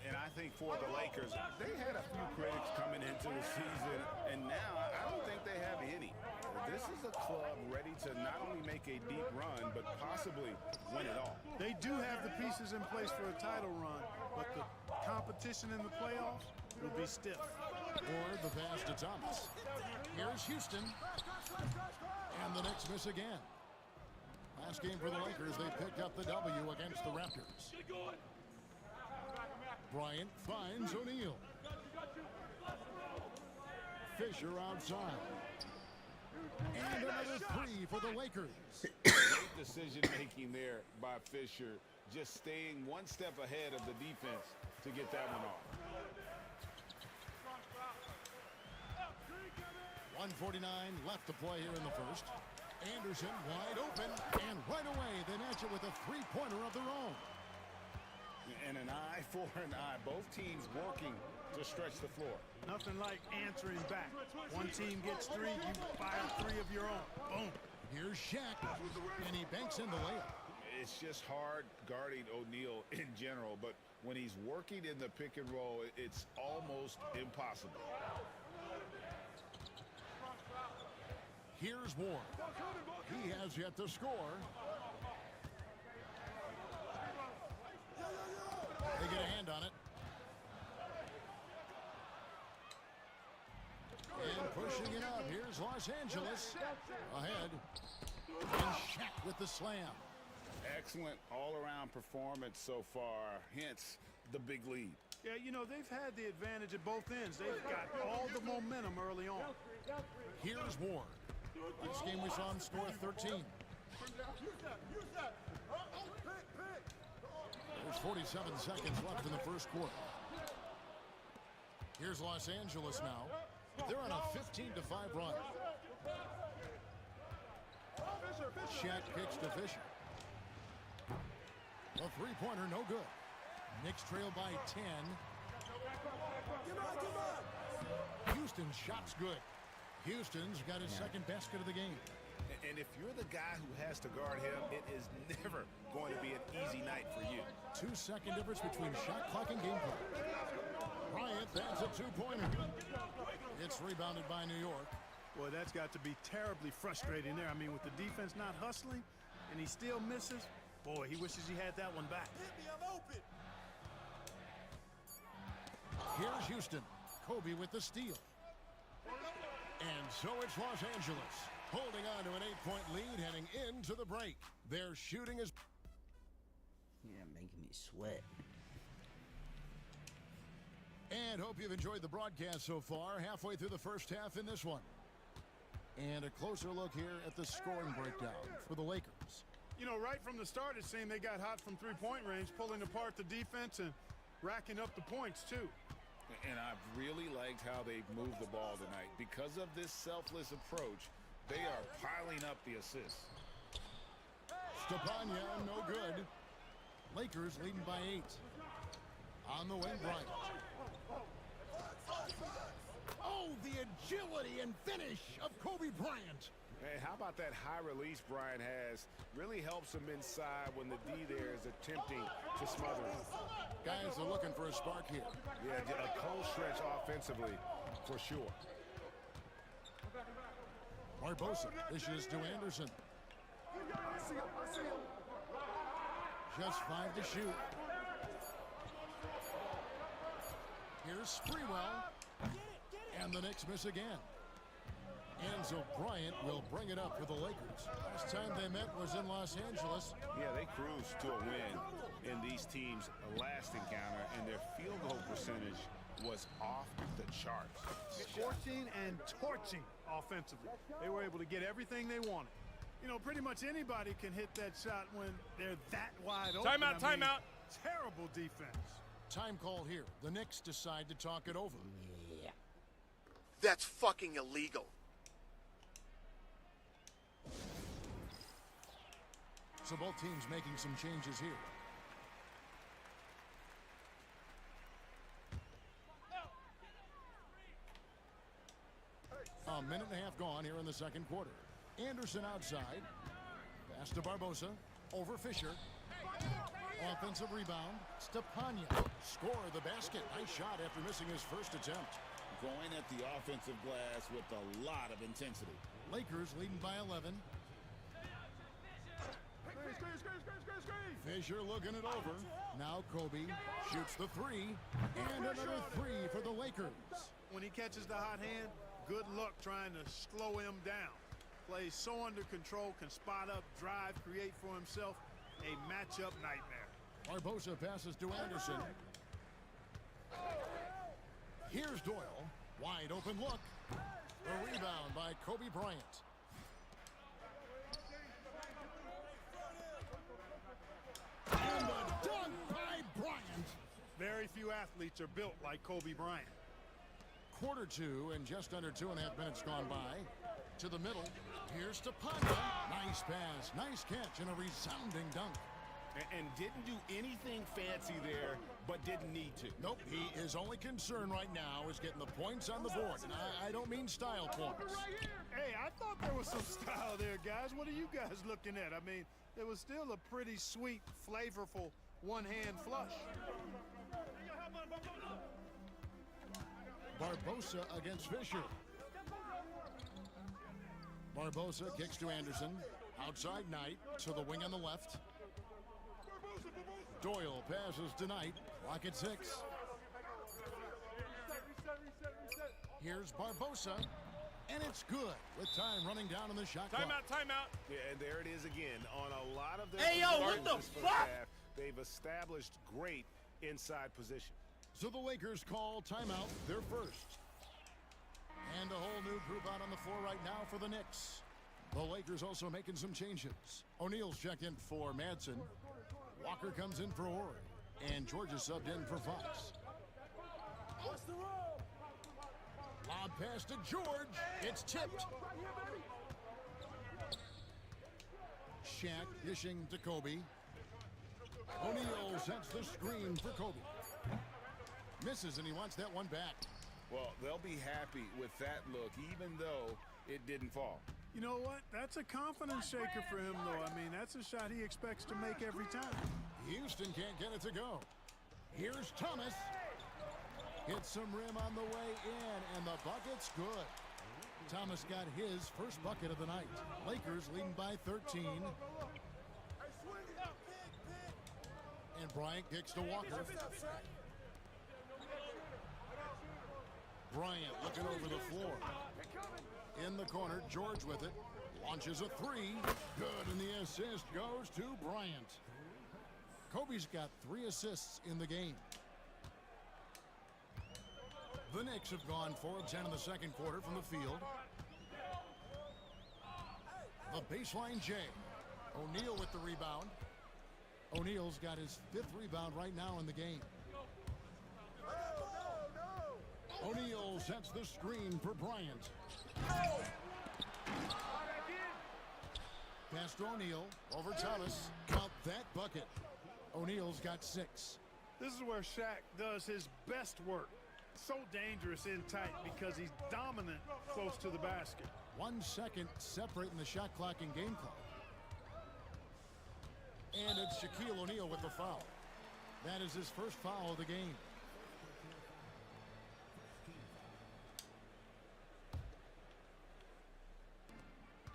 And I think for the Lakers, they had a few critics coming into the season, and now I don't think they have any. This is a club ready to not only make a deep run, but possibly win it all. They do have the pieces in place for a title run, but the competition in the playoffs will be stiff. Or the pass to Thomas. Here's Houston. And the Knicks miss again. Last game for the Lakers, they picked up the W against the Raptors. Bryant finds O'Neal. Fisher outside. And another 3 for the Lakers. Great decision-making there by Fisher, just staying 1 step ahead of the defense to get that one off. 1:49 left to play here in the first. Anderson wide open, and right away they match it with a 3-pointer of their own. And an eye for an eye. Both teams working to stretch the floor. Nothing like answering back. One team gets 3, you fire 3 of your own. Boom. Here's Shaq, and he banks in the layup. It's just hard guarding O'Neal in general, but when he's working in the pick and roll, it's almost impossible. Here's Ward. He has yet to score. They get a hand on it. And pushing it up. Here's Los Angeles. Ahead. And Shaq with the slam. Excellent all-around performance so far, hence the big lead. Yeah, you know, they've had the advantage at both ends. They've got all the momentum early on. Here's Ward. Last game we saw him score 13. 47 seconds left in the first quarter. Here's Los Angeles now. They're on a 15-5 run. Shaq kicks to Fisher. A three-pointer, no good. Knicks trail by 10. Houston's shot's good. Houston's got his second basket of the game. And if you're the guy who has to guard him, it is never going to be an easy night for you. 2-second difference between shot clock and game clock. Bryant, that's a two-pointer. It's rebounded by New York. Boy, that's got to be terribly frustrating there. I mean, with the defense not hustling and he still misses, boy, he wishes he had that one back. Hit me, I'm open. Here's Houston. Kobe with the steal. And so it's Los Angeles, holding on to an 8-point lead heading into the break. Their shooting is... Yeah, making me sweat. And hope you've enjoyed the broadcast so far. Halfway through the first half in this one. And a closer look here at the scoring breakdown for the Lakers. You know, right from the start, it seemed they got hot from three-point range, pulling apart the defense and racking up the points, too. And I've really liked how they've moved the ball tonight. Because of this selfless approach, they are piling up the assists. Stepanya, no good. Lakers leading by 8. On the wing, Bryant. Oh, the agility and finish of Kobe Bryant. Hey, how about that high release Bryant has? Really helps him inside when the D there is attempting to smother him. Guys are looking for a spark here. Yeah, a cold stretch offensively, for sure. Barbosa dishes to Anderson. Just 5 to shoot. Here's Sprewell. And the Knicks miss again. Enzo Bryant will bring it up for the Lakers. Last time they met was in Los Angeles. Yeah, they cruised to a win in these teams' last encounter, and their field goal percentage was off the charts. Scorching and torching offensively. They were able to get everything they wanted. You know, pretty much anybody can hit that shot when they're that wide open. Timeout. Terrible defense. Time call here. The Knicks decide to talk it over. Yeah. That's fucking illegal. So both teams making some changes here. A minute and a half gone here in the second quarter. Anderson outside. Pass to Barbosa. Over Fisher. Offensive rebound. Stepanya. Score the basket. Nice shot after missing his first attempt. Going at the offensive glass with a lot of intensity. Lakers leading by 11. Fisher looking it over. Now Kobe shoots the three. And another three for the Lakers. When he catches the hot hand, good luck trying to slow him down. Plays so under control, can spot up, drive, create for himself. A matchup nightmare. Barbosa passes to Anderson. Here's Doyle. Wide open look. The rebound by Kobe Bryant. And a dunk by Bryant. Very few athletes are built like Kobe Bryant. Quarter 2 and just under 2.5 minutes gone by. To the middle. Here's Stepanya. Nice pass. Nice catch and a resounding dunk. And didn't do anything fancy there, but didn't need to. Nope, his only concern right now is getting the points on the board. And I don't mean style points. Hey, I thought there was some style there, guys. What are you guys looking at? I mean, it was still a pretty sweet, flavorful one-hand flush. Barbosa against Fisher. Barbosa kicks to Anderson. Outside Knight to the wing on the left. Doyle passes to Knight. Clock at 6. Here's Barbosa. And it's good with time running down on the shot clock. Timeout. Yeah, and there it is again. On a lot of their what the fuck? they've established great inside position. So the Lakers call timeout, their first. And a whole new group out on the floor right now for the Knicks. The Lakers also making some changes. O'Neal's checked in for Madsen. Walker comes in for Horry. And George is subbed in for Fox. Lob pass to George. It's tipped. Shaq dishing to Kobe. O'Neal sets the screen for Kobe. Misses, and he wants that one back. Well, they'll be happy with that look, even though it didn't fall. You know what? That's a confidence shaker for him, though. I mean, that's a shot he expects to make every time. Houston can't get it to go. Here's Thomas. Hits some rim on the way in, and the bucket's good. Thomas got his first bucket of the night. Lakers leading by 13. And Bryant kicks to Walker. Bryant looking over the floor. In the corner, George with it. Launches a three. Good, and the assist goes to Bryant. Kobe's got 3 assists in the game. The Knicks have gone 4 of 10 in the second quarter from the field. The baseline J. O'Neal with the rebound. O'Neal's got his 5th rebound right now in the game. O'Neal sets the screen for Bryant. Pass to O'Neal. Over Thomas. Count that bucket. O'Neal's got 6. This is where Shaq does his best work. So dangerous in tight because he's dominant close to the basket. 1 second separating the shot clock and game clock. And it's Shaquille O'Neal with the foul. That is his first foul of the game.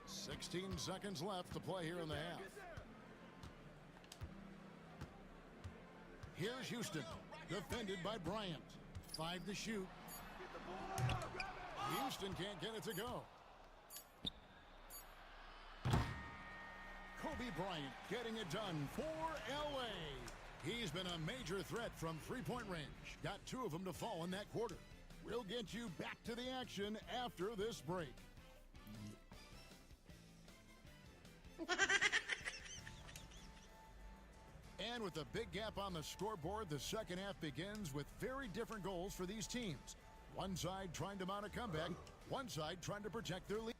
"16 seconds left to play here in the half. Here's Houston, defended by Bryant. 5 to shoot. Houston can't get it to go. Kobe Bryant getting it done for LA. He's been a major threat from three-point range. Got 2 of them to fall in that quarter. We'll get you back to the action after this break. And with a big gap on the scoreboard, the second half begins with very different goals for these teams. One side trying to mount a comeback, one side trying to protect their lead.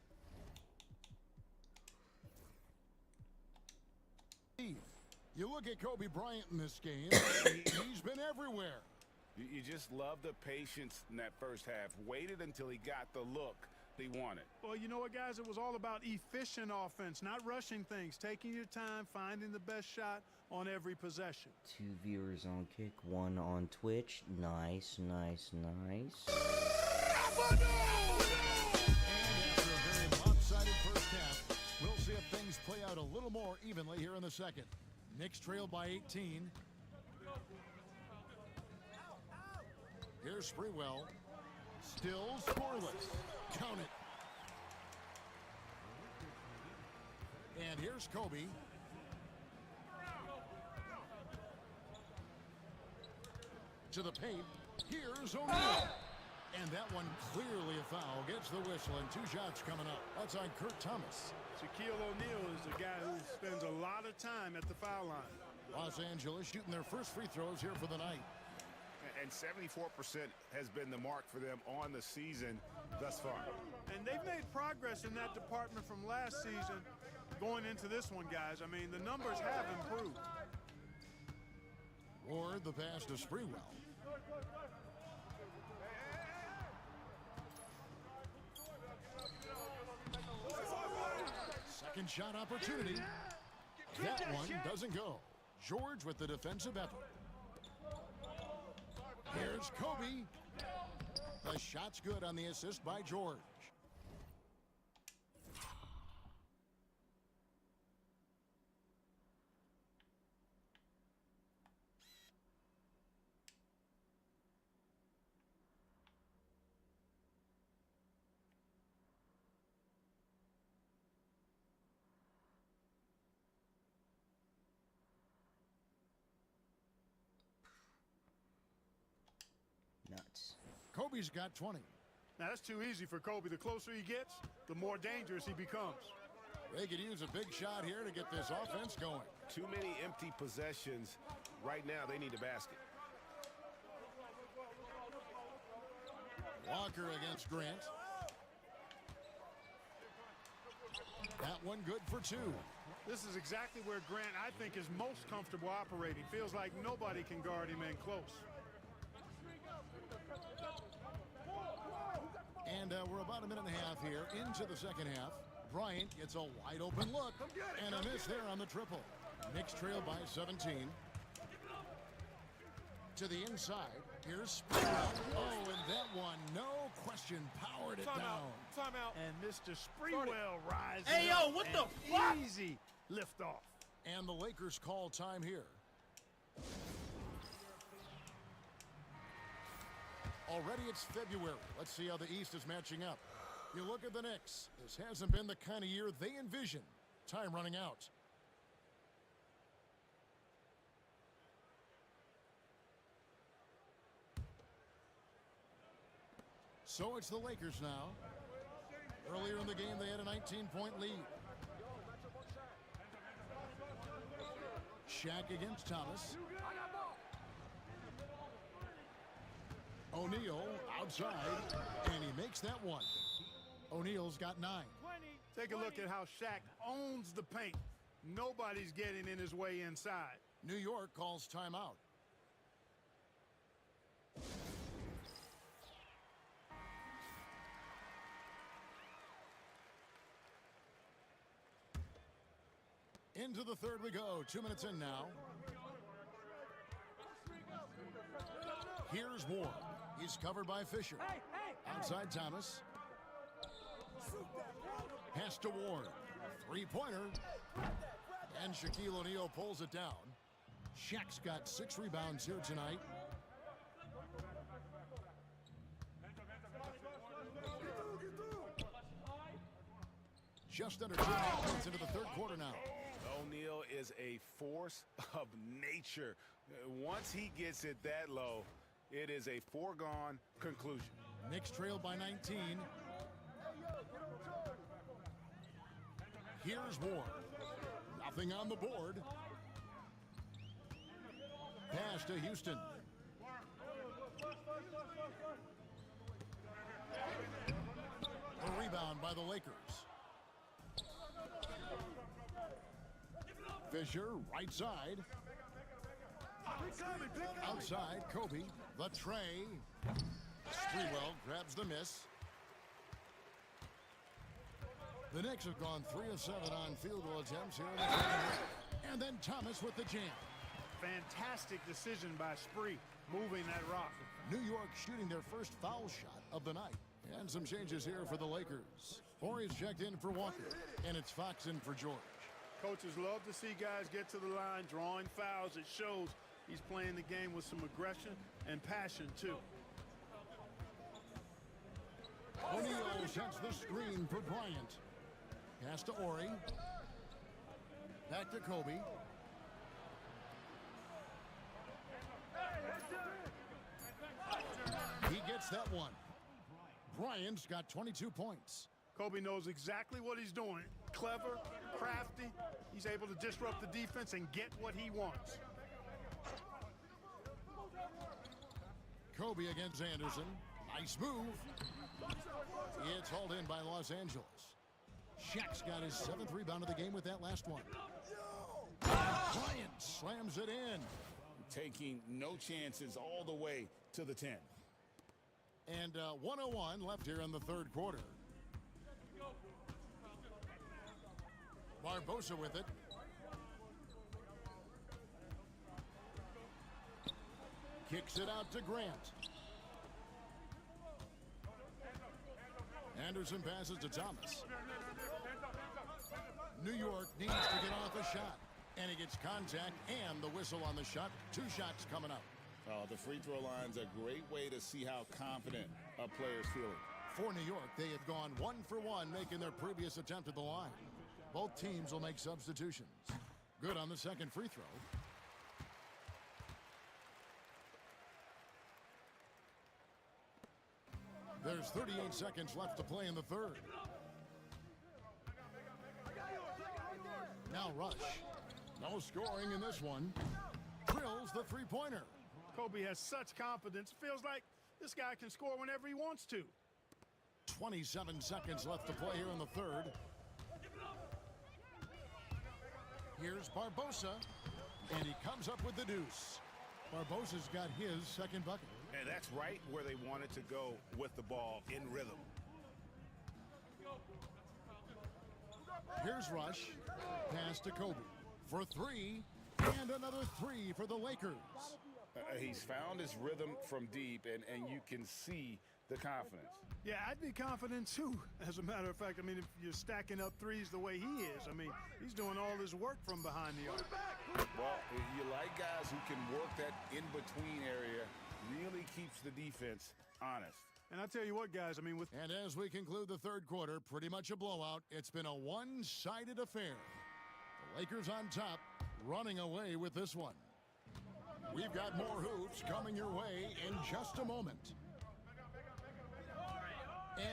You look at Kobe Bryant in this game, he's been everywhere. You just love the patience in that first half. Waited until he got the look he wanted. Well, you know what, guys? It was all about efficient offense, not rushing things, taking your time, finding the best shot on every possession. 2 viewers on Kick, 1 on Twitch. Nice, nice, nice. And after a very lopsided first half, we'll see if things play out a little more evenly here in the second. Knicks trail by 18. Here's Sprewell. Still scoreless. Count it. And here's Kobe. To the paint. Here's O'Neal. And that one clearly a foul. Gets the whistle and 2 shots coming up. That's on Kurt Thomas. Shaquille O'Neal is a guy who spends a lot of time at the foul line. Los Angeles shooting their first free throws here for the night. And 74% has been the mark for them on the season thus far. And they've made progress in that department from last season going into this one, guys. I mean, the numbers have improved. Ward the pass to Sprewell. Second shot opportunity. That one doesn't go. George with the defensive effort. Here's Kobe. The shot's good on the assist by George. Nuts. Kobe's got 20. Now, that's too easy for Kobe. The closer he gets, the more dangerous he becomes. They could use a big shot here to get this offense going. Too many empty possessions. Right now, they need a basket. Walker against Grant. That one good for two. This is exactly where Grant, I think, is most comfortable operating. Feels like nobody can guard him in close. And we're about a minute and a half here into the second half. Bryant gets a wide open look and a miss there on the triple. Knicks trail by 17. To the inside. Here's Sprewell. Oh, and that one, no question, powered it down. Timeout. And Mr. Sprewell rises. Hey, yo, what the fuck? Easy lift off. And the Lakers call time here. Already it's February. Let's see how the East is matching up. You look at the Knicks. This hasn't been the kind of year they envisioned. Time running out. So it's the Lakers now. Earlier in the game, they had a 19-point lead. Shaq against Thomas. O'Neal outside, and he makes that one. O'Neal's got 9. Take a look at how Shaq owns the paint. Nobody's getting in his way inside. New York calls timeout. Into the third we go. 2 minutes in now. Here's Ward. He's covered by Fisher. Outside Thomas. Pass to Ward. Three-pointer. And Shaquille O'Neal pulls it down. Shaq's got 6 rebounds here tonight. Just under 2.5 minutes into the third quarter now. O'Neal is a force of nature. Once he gets it that low, it is a foregone conclusion. Knicks trail by 19. Here's Ward. Nothing on the board. Pass to Houston. A rebound by the Lakers. Fisher, right side. Outside, Kobe. The tray. Sprewell grabs the miss. The Knicks have gone 3 of 7 on field goal attempts here in the second half. And then Thomas with the jam. Fantastic decision by Spree, moving that rock. New York shooting their first foul shot of the night. And some changes here for the Lakers. Horry's checked in for Walker, and it's Fox in for George. Coaches love to see guys get to the line, drawing fouls. It shows he's playing the game with some aggression and passion, too. O'Neal sets the screen for Bryant. Pass to Horry. Back to Kobe. He gets that one. Bryant's got 22 points. Kobe knows exactly what he's doing. Clever, crafty. He's able to disrupt the defense and get what he wants. Kobe against Anderson. Nice move. It's hauled in by Los Angeles. Shaq's got his 7th rebound of the game with that last one. Bryant slams it in. Taking no chances all the way to the 10. And 1:01 left here in the third quarter. Barbosa with it. Kicks it out to Grant. Anderson passes to Thomas. New York needs to get off a shot. And he gets contact and the whistle on the shot. 2 shots coming up. The free throw line's a great way to see how confident a player's feeling. For New York, they have gone 1 for 1, making their previous attempt at the line. Both teams will make substitutions. Good on the second free throw. There's 38 seconds left to play in the third. Now Rush. No scoring in this one. Drills the three-pointer. Kobe has such confidence. Feels like this guy can score whenever he wants to. 27 seconds left to play here in the third. Here's Barbosa, and he comes up with the deuce. Barbosa's got his second bucket. And that's right where they wanted to go with the ball, in rhythm. Here's Rush. Pass to Kobe for three, and another three for the Lakers. He's found his rhythm from deep, and you can see the confidence. Yeah, I'd be confident too. As a matter of fact, I mean, if you're stacking up threes the way he is, I mean, he's doing all his work from behind the arc. Well, you like guys who can work that in-between area, really keeps the defense honest. And I tell you what, guys, I mean, with... And as we conclude the third quarter, pretty much a blowout. It's been a one-sided affair. The Lakers on top, running away with this one. We've got more hoops coming your way in just a moment.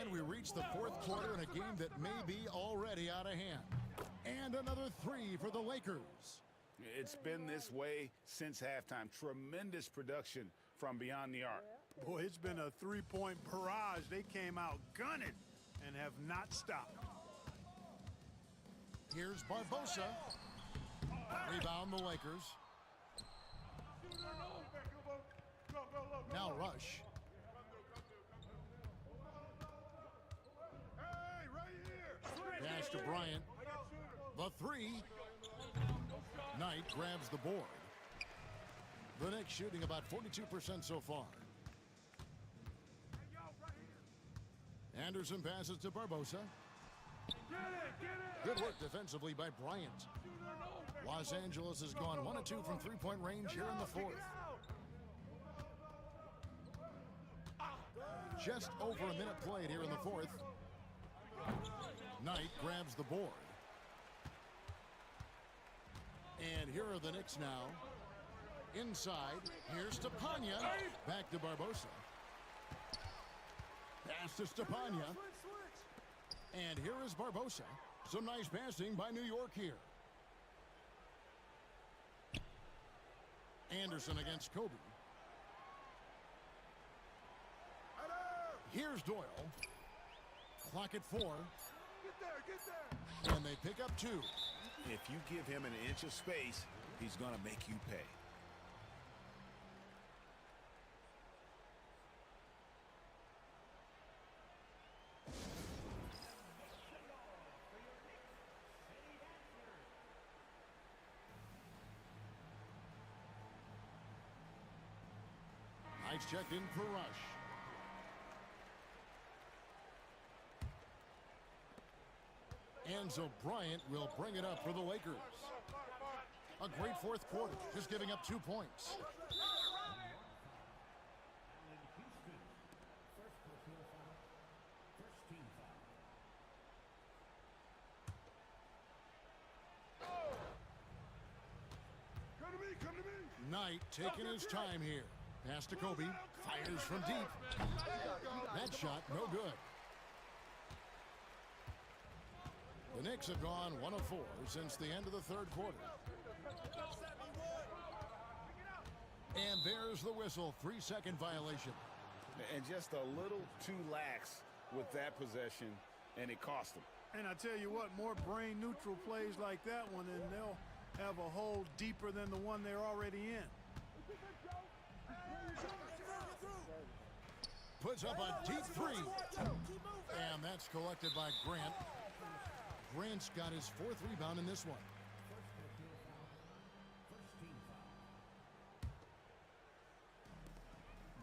And we reach the fourth quarter in a game that may be already out of hand. And another three for the Lakers. It's been this way since halftime. Tremendous production from beyond the arc. Boy, it's been a three-point barrage. They came out gunning and have not stopped. Here's Barbosa. Rebound the Lakers. Now Rush. Pass to Bryant. The three. Knight grabs the board. The Knicks shooting about 42% so far. Anderson passes to Barbosa. Good work defensively by Bryant. Los Angeles has gone 1 of 2 from three-point range here in the fourth. Just over a minute played here in the fourth. Knight grabs the board. And here are the Knicks now. Inside, here's Stepanya. Back to Barbosa. Pass to Stepanya. And here is Barbosa. Some nice passing by New York here. Anderson against Kobe. Here's Doyle. Clock at 4. And they pick up 2. If you give him an inch of space, he's going to make you pay. Knight's checked in for Rush. And so Bryant will bring it up for the Lakers. A great fourth quarter, just giving up 2 points. Knight taking his time here. Pass to Kobe. Fires from deep. That shot, no good. The Knicks have gone 1 of 4 since the end of the third quarter. And there's the whistle. 3-second violation. And just a little too lax with that possession, and it cost them. And I tell you what, more brain-neutral plays like that one, and they'll have a hole deeper than the one they're already in. Puts up a deep 3. And that's collected by Grant. Grant's got his 4th rebound in this one.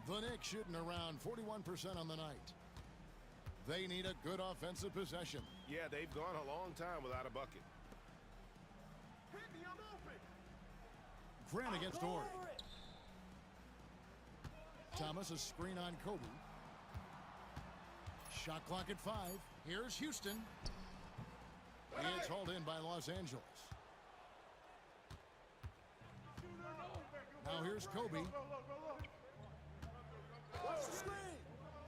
The Knicks shooting around 41% on the night. They need a good offensive possession. Yeah, they've gone a long time without a bucket. Grant against Ori. Thomas, a screen on Kobe. Shot clock at 5. Here's Houston. It's hauled in by Los Angeles. Now here's Kobe.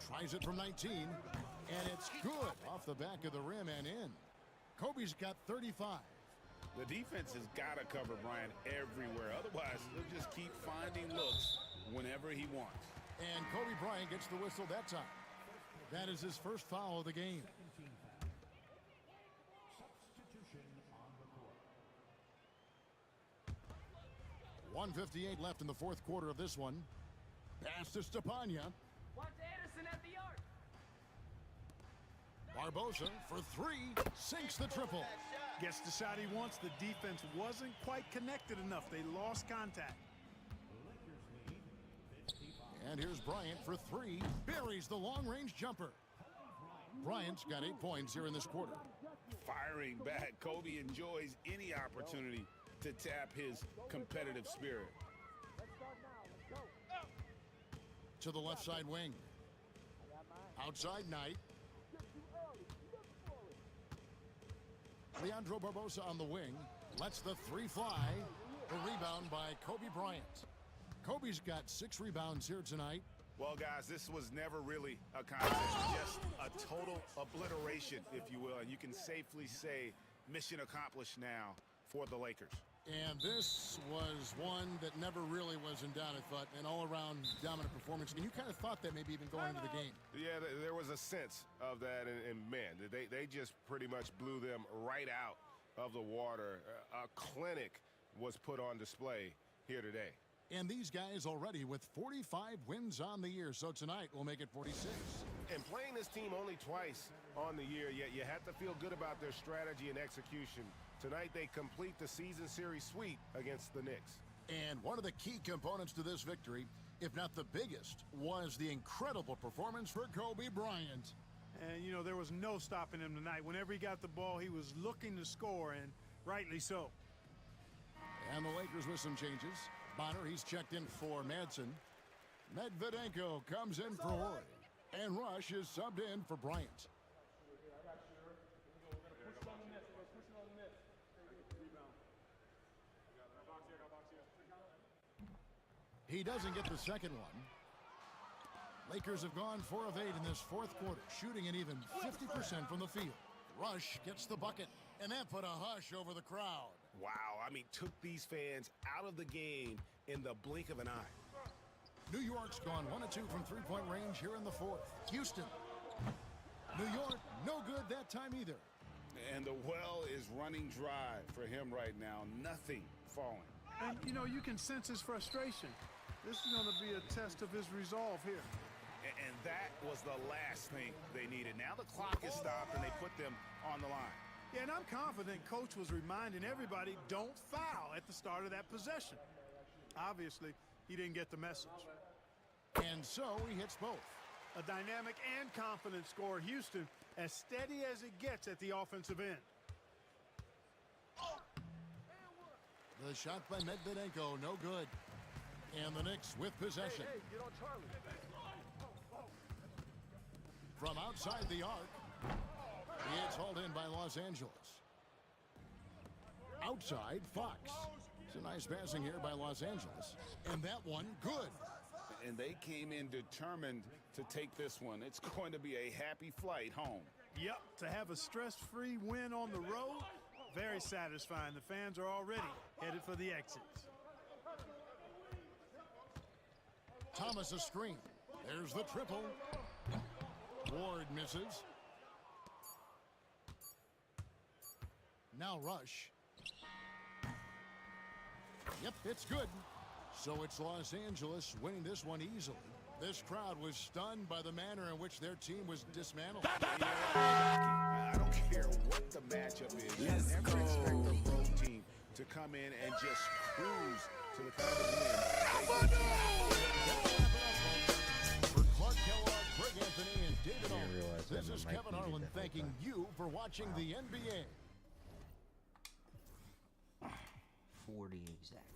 Tries it from 19. And it's good off the back of the rim and in. Kobe's got 35. The defense has got to cover Bryant everywhere. Otherwise, he'll just keep finding looks whenever he wants. And Kobe Bryant gets the whistle that time. That is his first foul of the game. .158 left in the fourth quarter of this one. Pass to Stepanya. Watch Anderson at the arc. Barbosa for three. Sinks the triple. Gets the shot he wants. The defense wasn't quite connected enough. They lost contact. And here's Bryant for three. Buries the long-range jumper. Bryant's got 8 points here in this quarter. Firing back. Kobe enjoys any opportunity to tap his competitive spirit. To the left side wing. Outside Knight. Leandro Barbosa on the wing. Lets the three fly. The rebound by Kobe Bryant. Kobe's got 6 rebounds here tonight. Well, guys, this was never really a contest. Just a total obliteration, if you will. And you can safely say mission accomplished now for the Lakers. And this was one that never really was in doubt, I thought. An all-around dominant performance. And you kind of thought that maybe even going into the game. Yeah, there was a sense of that. And man, they just pretty much blew them right out of the water. A clinic was put on display here today. And these guys already with 45 wins on the year. So tonight we'll make it 46. And playing this team only twice on the year, yet you have to feel good about their strategy and execution. Tonight they complete the season series sweep against the Knicks. And one of the key components to this victory, if not the biggest, was the incredible performance for Kobe Bryant. And, you know, there was no stopping him tonight. Whenever he got the ball, he was looking to score, and rightly so. And the Lakers with some changes. Bonner, he's checked in for Madsen. Medvedenko comes in for Horry. And Rush is subbed in for Bryant. He doesn't get the second one. Lakers have gone 4 of 8 in this fourth quarter, shooting an even 50% from the field. Rush gets the bucket, and that put a hush over the crowd. Wow, I mean, took these fans out of the game in the blink of an eye. New York's gone 1 of 2 from three-point range here in the fourth. Houston. New York, no good that time either. And the well is running dry for him right now. Nothing falling. And, you know, you can sense his frustration. This is going to be a test of his resolve here. And that was the last thing they needed. Now the clock is stopped, and they put them on the line. Yeah, and I'm confident Coach was reminding everybody, don't foul at the start of that possession. Obviously, he didn't get the message. And so he hits both. A dynamic and confident scorer. Houston, as steady as it gets at the offensive end. The shot by Medvedenko, no good. And the Knicks with possession. From outside the arc, it's hauled in by Los Angeles. Outside, Fox. It's a nice passing here by Los Angeles. And that one, good. And they came in determined to take this one. It's going to be a happy flight home. Yep, to have a stress-free win on the road, very satisfying. The fans are already headed for the exits. Thomas a screen. There's the triple. Ward misses. Now Rush. Yep, it's good. So it's Los Angeles winning this one easily. This crowd was stunned by the manner in which their team was dismantled. I don't care what the matchup is. You never expect the road team to come in and just cruise to the kind of win. For Clark Kellogg, Greg Anthony, and David Aldridge, this is Kevin Harlan thanking you for watching the NBA. 40 exactly.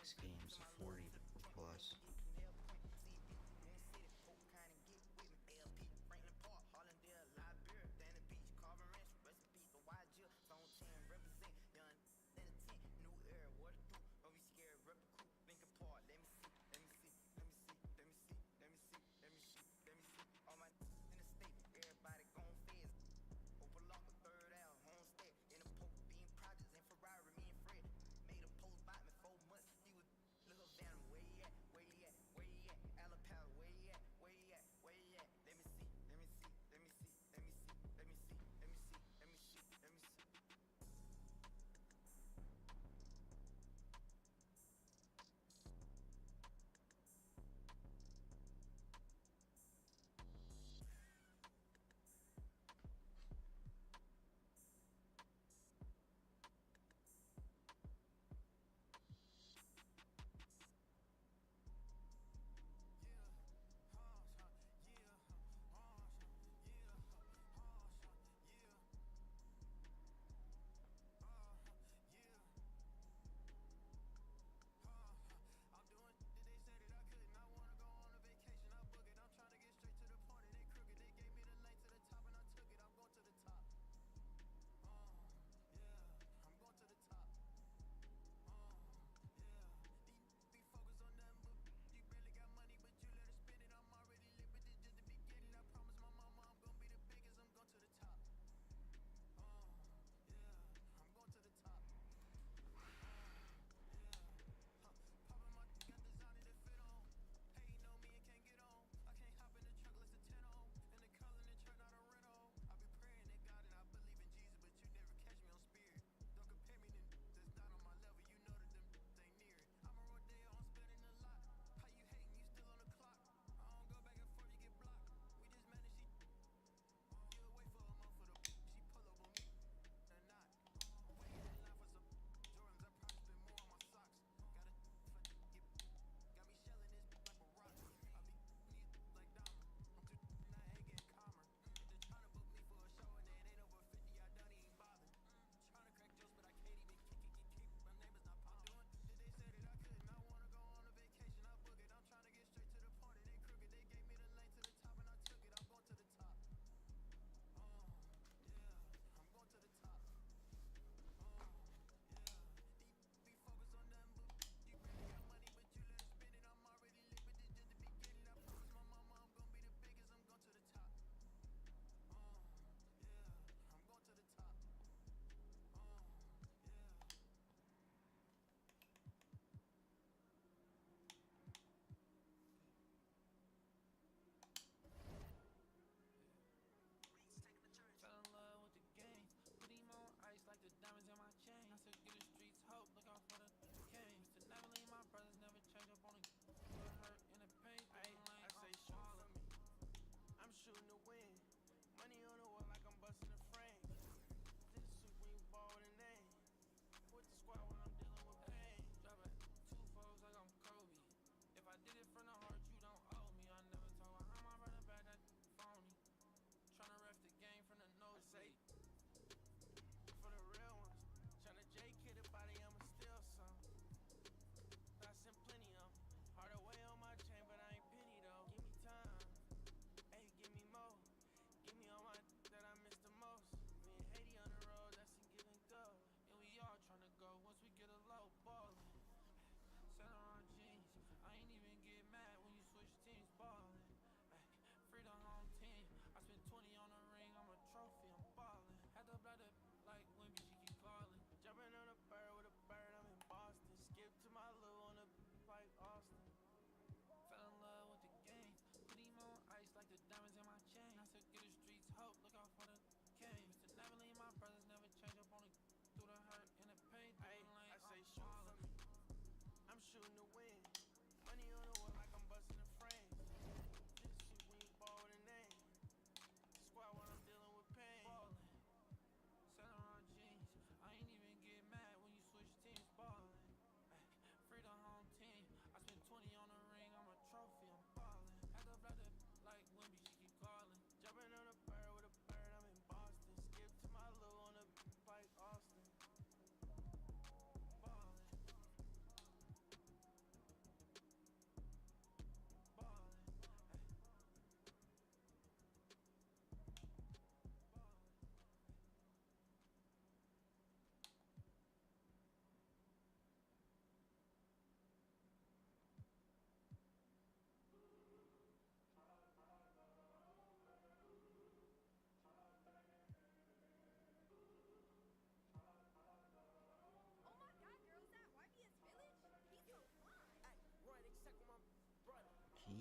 6 games of 40 plus.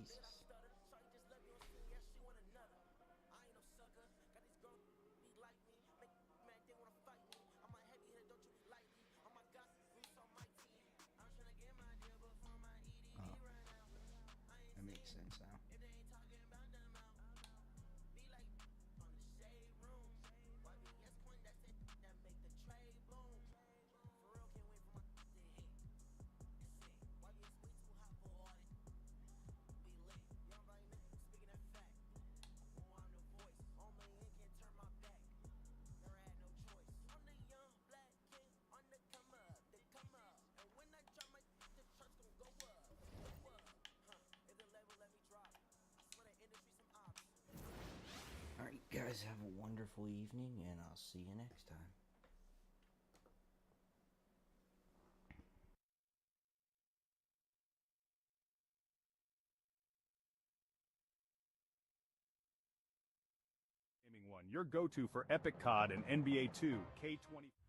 Jesus. Oh, that makes sense now. Alright, guys, have a wonderful evening, and I'll see you next time. Gaming One, your go-to for Epic COD and NBA 2 K20.